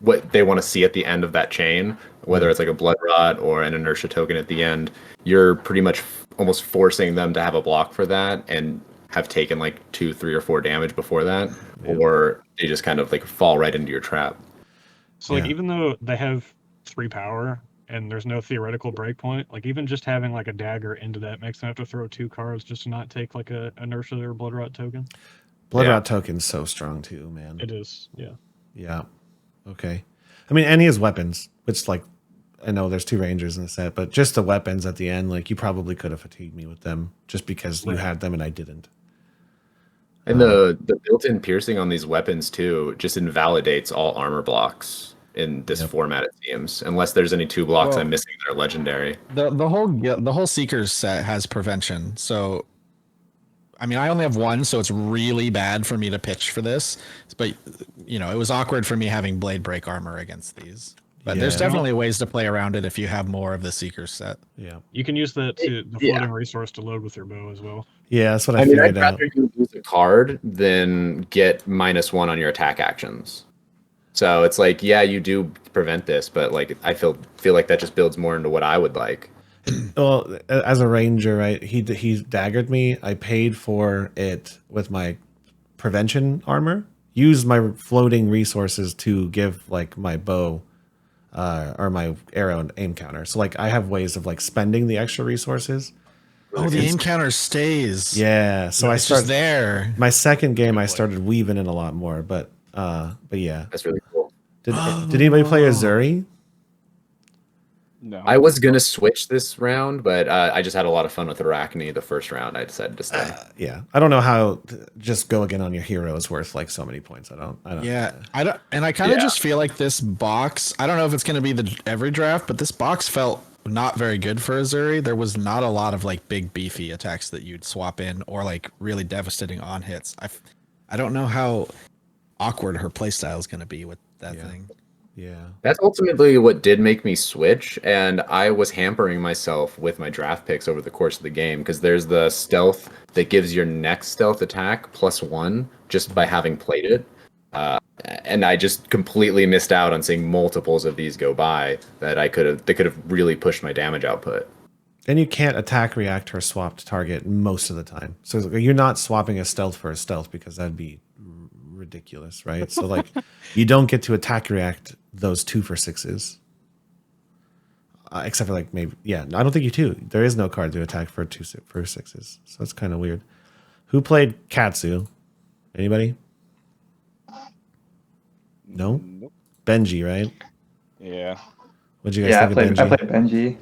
what they want to see at the end of that chain, whether it's like a blood rot or an inertia token at the end. You're pretty much almost forcing them to have a block for that and have taken like 2, 3, or 4 damage before that, or they just kind of like fall right into your trap.
So like even though they have 3 power and there's no theoretical breakpoint, like even just having like a dagger into that makes them have to throw 2 cards just to not take like a inertia or blood rot token.
Blood rot token's so strong too, man.
It is, yeah.
Yeah. Okay. I mean, and he has weapons, which, like, I know there's 2 rangers in the set, but just the weapons at the end, like, you probably could have fatigued me with them just because you had them and I didn't.
And the built-in piercing on these weapons too just invalidates all armor blocks in this format, it seems, unless there's any 2 blocks I'm missing that are legendary.
The whole Seekers set has prevention, so I mean I only have 1, so it's really bad for me to pitch for this. But you know, it was awkward for me having blade break armor against these. But there's definitely ways to play around it if you have more of the Seekers set.
Yeah,
you can use the floating resource to load with your bow as well.
Yeah, that's what I figured out.
I'd rather you lose a card than get -1 on your attack actions. So it's like, yeah, you do prevent this, but like I feel like that just builds more into what I would like.
Well, as a ranger, right? He daggered me. I paid for it with my prevention armor. Used my floating resources to give like my bow or my arrow and aim counter. So like I have ways of like spending the extra resources.
Oh, the aim counter stays.
Yeah, so I started
just there.
My second game, I started weaving in a lot more, but yeah,
that's really cool.
Did anybody play Azuri?
No,
I was gonna switch this round, but I just had a lot of fun with Arakni the first round. I decided to stay.
Yeah, I don't know how just go again on your hero is worth like so many points. I don't.
Yeah, I don't, and I kind of just feel like this box. I don't know if it's gonna be every draft, but this box felt not very good for Azuri. There was not a lot of like big beefy attacks that you'd swap in or like really devastating on hits. I don't know how awkward her playstyle is gonna be with that thing.
Yeah,
that's ultimately what did make me switch, and I was hampering myself with my draft picks over the course of the game because there's the stealth that gives your next stealth attack +1 just by having played it, and I just completely missed out on seeing multiples of these go by that they could have really pushed my damage output.
And you can't attack, react, or swap to target most of the time, so you're not swapping a stealth for a stealth because that'd be ridiculous, right? So like you don't get to attack react those 2 for 6s, except for like maybe I don't think you do. There is no card to attack for 2 for 6s, so it's kind of weird. Who played Katsu? Anybody? No.
Nope.
Benji, right?
Yeah.
What'd you guys think of Benji?
I played Benji.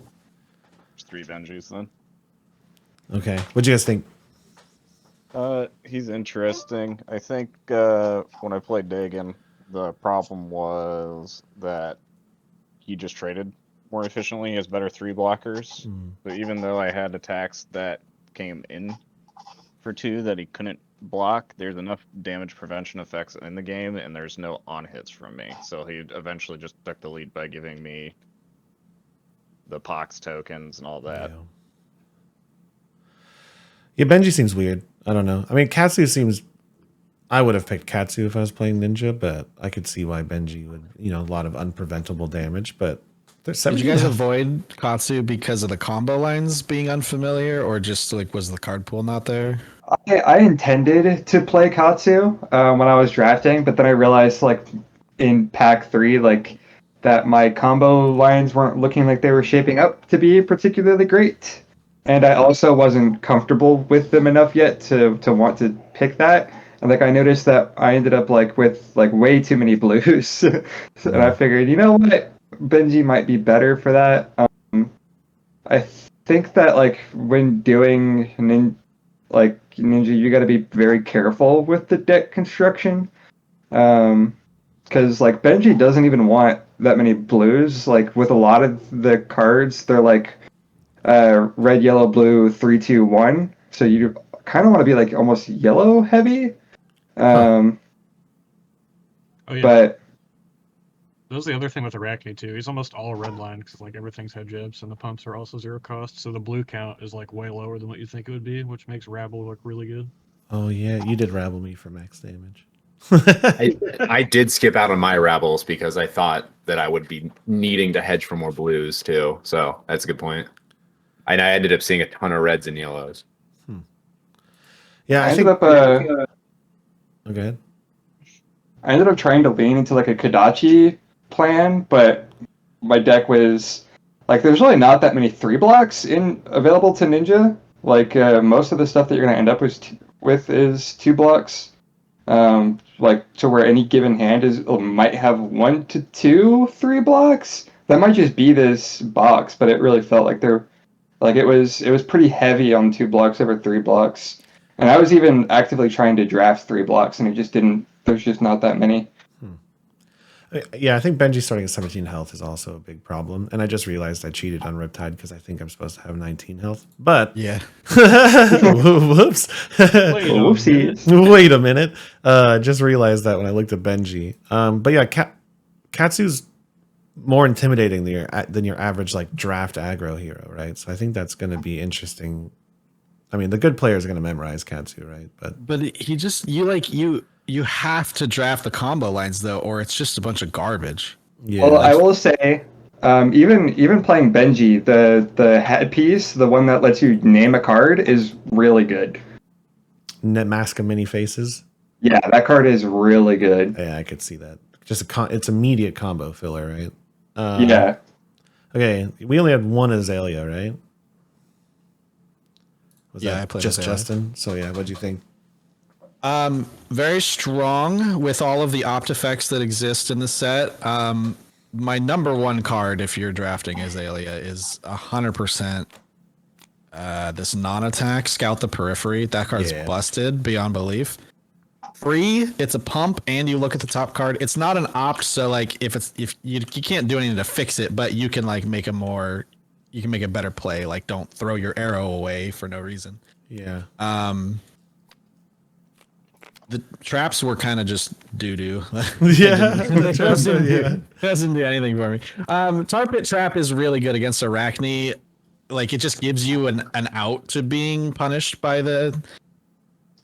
There's 3 Benjis then.
Okay, what'd you guys think?
He's interesting. I think when I played Dagan, the problem was that he just traded more efficiently. He has better 3 blockers. But even though I had attacks that came in for 2 that he couldn't block, there's enough damage prevention effects in the game, and there's no on hits from me. So he eventually just took the lead by giving me the Pox tokens and all that.
Yeah, Benji seems weird. I don't know. I mean, Katsu seems... I would have picked Katsu if I was playing Ninja, but I could see why Benji would... a lot of unpreventable damage, but...
Did you guys avoid Katsu because of the combo lines being unfamiliar, or just like was the card pool not there?
I intended to play Katsu when I was drafting, but then I realized like in pack 3, like that my combo lines weren't looking like they were shaping up to be particularly great. And I also wasn't comfortable with them enough yet to want to pick that. And like I noticed that I ended up like with like way too many blues. And I figured, you know what? Benji might be better for that. I think that like when doing Ninja, you got to be very careful with the deck construction. Because like Benji doesn't even want that many blues. Like with a lot of the cards, they're like red, yellow, blue, 3, 2, 1. So you kind of want to be like almost yellow heavy.
Oh yeah.
But
that was the other thing with Arakni too. He's almost all red line because like everything's head jabs and the pumps are also 0 cost. So the blue count is like way lower than what you think it would be, which makes Rabble look really good.
Oh yeah, you did rabble me for max damage.
I did skip out on my Rabbles because I thought that I would be needing to hedge for more blues too. So that's a good point. And I ended up seeing a ton of reds and yellows.
Yeah,
I ended up
Oh, go ahead.
I ended up trying to lean into like a Kodachi plan, but my deck was like there's really not that many 3 blocks available to Ninja. Like most of the stuff that you're gonna end up with is 2 blocks. Like to where any given hand might have 1 to 2 3 blocks. That might just be this box, but it really felt like it was pretty heavy on 2 blocks over 3 blocks. And I was even actively trying to draft 3 blocks, and there's just not that many.
Yeah, I think Benji starting at 17 health is also a big problem. And I just realized I cheated on Riptide because I think I'm supposed to have 19 health. But
Yeah.
whoops.
Whoopsies.
Wait a minute. Just realized that when I looked at Benji. But yeah, Katsu's more intimidating than your average like draft aggro hero, right? So I think that's going to be interesting. I mean, the good players are going to memorize Katsu, right?
But he just you have to draft the combo lines though, or it's just a bunch of garbage.
Yeah.
Well, I will say, even playing Benji, the headpiece, the one that lets you name a card, is really good.
Net mask of many faces.
Yeah, that card is really good.
Yeah, I could see that. Just it's immediate combo filler, right?
Yeah.
Okay, we only had one Azalea, right? Was
Yeah,
that
I played
just
Azalea.
Justin? So yeah, what'd you think?
Very strong with all of the opt effects that exist in the set. My number 1 card, if you're drafting Azalea, is 100% this non-attack, Scout the Periphery. That card's busted beyond belief. Free, it's a pump, and you look at the top card. It's not an opt, so like if you can't do anything to fix it, but you can like make a better play. Like don't throw your arrow away for no reason.
Yeah.
The traps were kind of just doo-doo.
Yeah.
The traps doesn't do anything for me. Tar Pit Trap is really good against Arakni. Like it just gives you an out to being punished by the.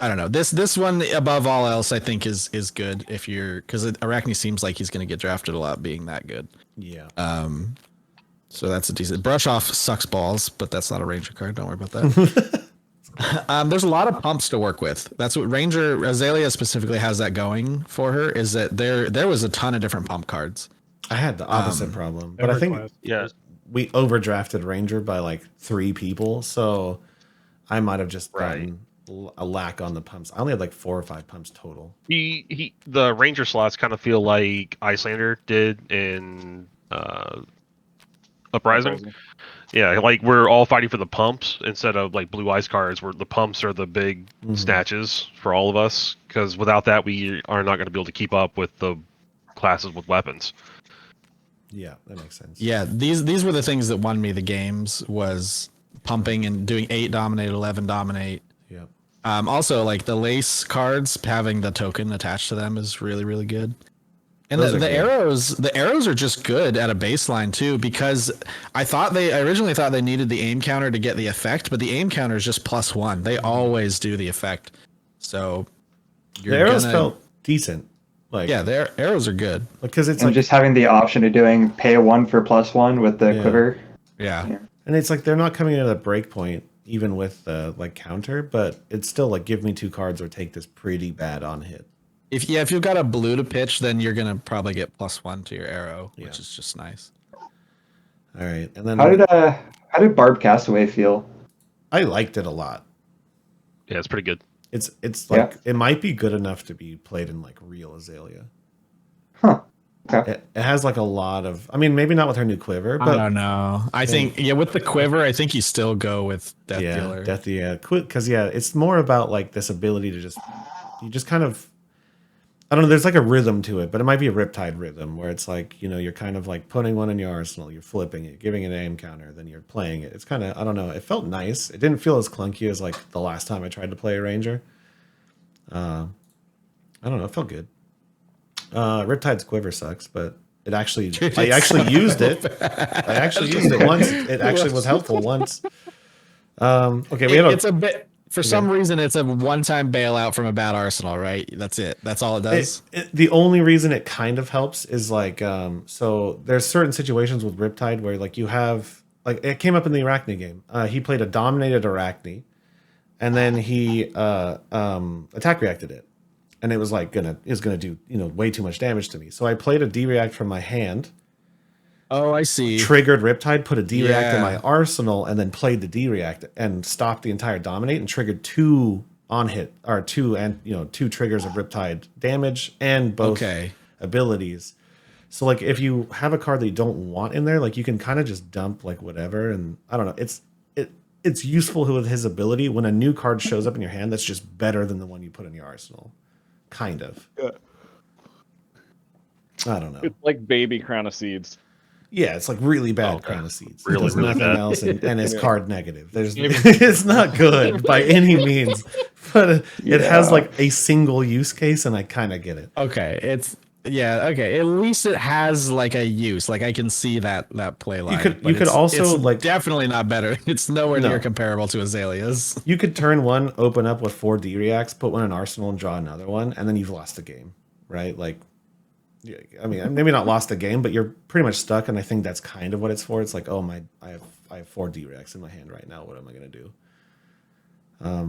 I don't know. This one above all else, I think is good if you're because Arakni seems like he's going to get drafted a lot, being that good.
Yeah.
So that's a decent. Brush Off sucks balls, but that's not a Ranger card. Don't worry about that. There's a lot of pumps to work with. That's what Ranger Azalea specifically has that going for her. Is that there was a ton of different pump cards.
I had the opposite problem, but I think we overdrafted Ranger by like 3 people, so I might have just gotten a lack on the pumps. I only had like 4 or 5 pumps total.
The Ranger slots kind of feel like Icelander did in Uprising. Yeah, like we're all fighting for the pumps instead of like blue ice cards where the pumps are the big snatches for all of us, because without that we are not going to be able to keep up with the classes with weapons.
Yeah, that makes sense.
Yeah, these were the things that won me the games, was pumping and doing 8 dominate, 11 dominate.
Yeah.
Also like the lace cards, having the token attached to them is really, really good. And the arrows are just good at a baseline too, because I originally thought they needed the aim counter to get the effect, but the aim counter is just +1. They always do the effect. So
the arrows felt decent. Like
yeah, their arrows are good
because it's
and
like
just having the option of doing pay 1 for +1 with the quiver.
Yeah.
And it's like they're not coming in at a break point even with the like counter, but it's still like give me 2 cards or take this pretty bad on hit.
If you've got a blue to pitch, then you're gonna probably get +1 to your arrow,
Yeah.
which is just nice.
All right, and then
How did Barb Castaway feel?
I liked it a lot.
Yeah, it's pretty good.
It's like it might be good enough to be played in like real Azalea.
Huh. Okay.
It has like a lot of. I mean, maybe not with her new quiver, but
I don't know. I think with the quiver, I think you still go with Death Dealer.
Because it's more about like this ability to you just kind of. I don't know. There's like a rhythm to it, but it might be a Riptide rhythm where it's like, you're kind of like putting one in your arsenal, you're flipping it, giving it an aim counter, then you're playing it. It's kind of, I don't know. It felt nice. It didn't feel as clunky as like the last time I tried to play a Ranger. I don't know. It felt good. Riptide's quiver sucks, but I actually used it. I actually used it once. It actually was helpful once. Okay,
it's a bit. For some reason, it's a one-time bailout from a bad arsenal, right? That's it. That's all it does.
The only reason it kind of helps is like, so there's certain situations with Riptide where like you have, like it came up in the Arakni game. He played a dominated Arakni, and then he attack reacted it, and it was like gonna do way too much damage to me. So I played a D-react from my hand.
Oh, I see.
Triggered Riptide, put a D-react in my arsenal, and then played the D-react and stopped the entire dominate and triggered two triggers of Riptide damage and both abilities. So like if you have a card that you don't want in there, like you can kind of just dump like whatever, and I don't know. It's useful with his ability when a new card shows up in your hand that's just better than the one you put in your arsenal. Kind of.
Yeah.
I don't know.
It's like baby Crown of Seeds.
Yeah, it's like really bad Crown of Seeds.
Really,
There's
really
nothing
bad.
else, and it's card negative. It's not good by any means, but it has like a single use case, and I kind of get it.
Okay, okay. At least it has like a use. Like I can see that play line.
You could also
it's
like
definitely not better. It's nowhere near comparable to Azalea's.
You could turn one, open up with 4 D-reacts, put one in arsenal, and draw another one, and then you've lost the game, right? Like. I mean, maybe not lost the game, but you're pretty much stuck, and I think that's kind of what it's for. It's like, oh my, I have 4 D-reacts in my hand right now. What am I gonna do? But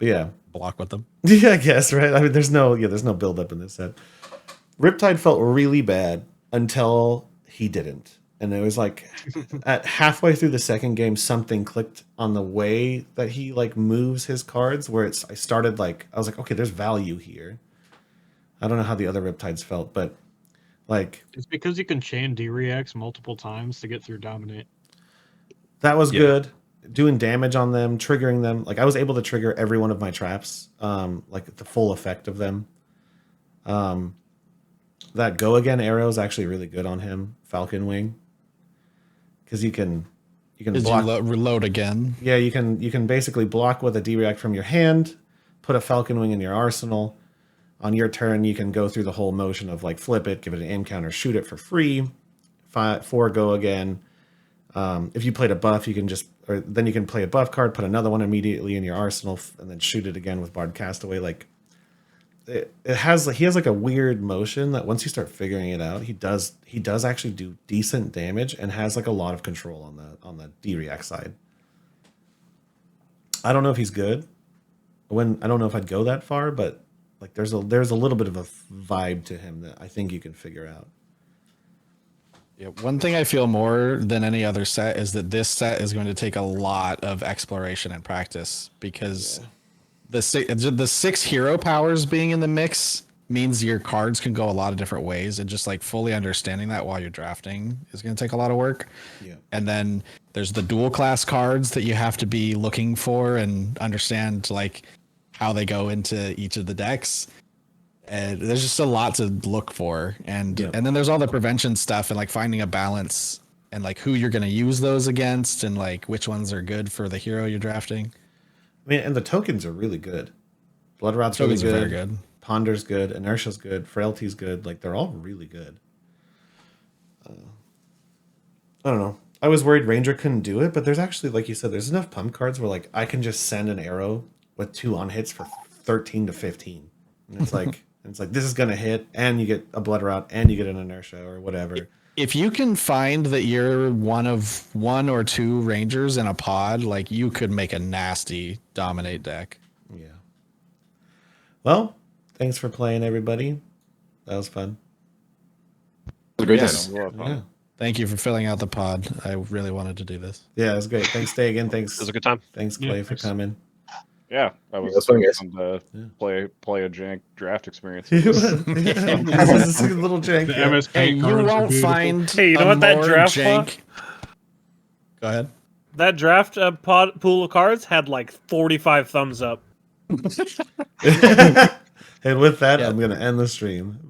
yeah,
block with them.
Yeah, I guess, right. I mean, there's no build up in this set. Riptide felt really bad until he didn't, and it was like at halfway through the second game, something clicked on the way that he like moves his cards. Where I started like I was like, okay, there's value here. I don't know how the other Riptides felt, but like
it's because you can chain D-reacts multiple times to get through dominate.
That was good. Doing damage on them, triggering them. Like I was able to trigger every one of my traps, like the full effect of them. That go again arrow is actually really good on him, Falcon Wing, because you can block,
reload again.
Yeah, you can basically block with a D-react from your hand, put a Falcon Wing in your arsenal. On your turn, you can go through the whole motion of like flip it, give it an aim counter, shoot it for free. 4 go again. If you played a buff, then you can play a buff card, put another one immediately in your arsenal, and then shoot it again with Barb Castaway. Like he has like a weird motion that once you start figuring it out, he does actually do decent damage and has like a lot of control on the D-react side. I don't know if he's good. I don't know if I'd go that far, but like there's a little bit of a vibe to him that I think you can figure out.
Yeah, one thing I feel more than any other set is that this set is going to take a lot of exploration and practice because the 6 hero powers being in the mix means your cards can go a lot of different ways, and just like fully understanding that while you're drafting is going to take a lot of work.
Yeah. And
then there's the dual class cards that you have to be looking for and understand like how they go into each of the decks. And there's just a lot to look for. And then there's all the prevention stuff and like finding a balance and like who you're going to use those against and like which ones are good for the hero you're drafting.
I mean, and the tokens are really good. Blood Rot's really good.
Very good.
Ponder's good. Inertia's good. Frailty's good. Like they're all really good. I don't know. I was worried Ranger couldn't do it, but there's actually, like you said, there's enough pump cards where like I can just send an arrow with 2 on hits for 13 to 15. And it's like this is gonna hit, and you get a Blood Rot, and you get an Inertia or whatever.
If you can find that you're one of 1 or 2 Rangers in a pod, like you could make a nasty dominate deck.
Yeah. Well, Thanks for playing, everybody. That was fun.
It was a great
Yes.
time.
A lot of fun.
Yeah.
Thank you for filling out the pod. I really wanted to do this.
Yeah, it was great. Thanks, Dagan.
It
Thanks.
was a good time.
Thanks,
Yeah,
Clay, for
thanks.
coming.
Yeah, that was
that's fun, guys.
fun to
Yeah.
play a jank draft experience.
This
with us.
is a little jank.
The
Yeah.
MS
Hey,
Paint
you
cards are
won't
beautiful.
find.
Hey, you know
a
what that
more
draft
jank. Go ahead.
That draft pool of cards had like 45 thumbs up.
And with that,
Yeah.
I'm going to end the stream.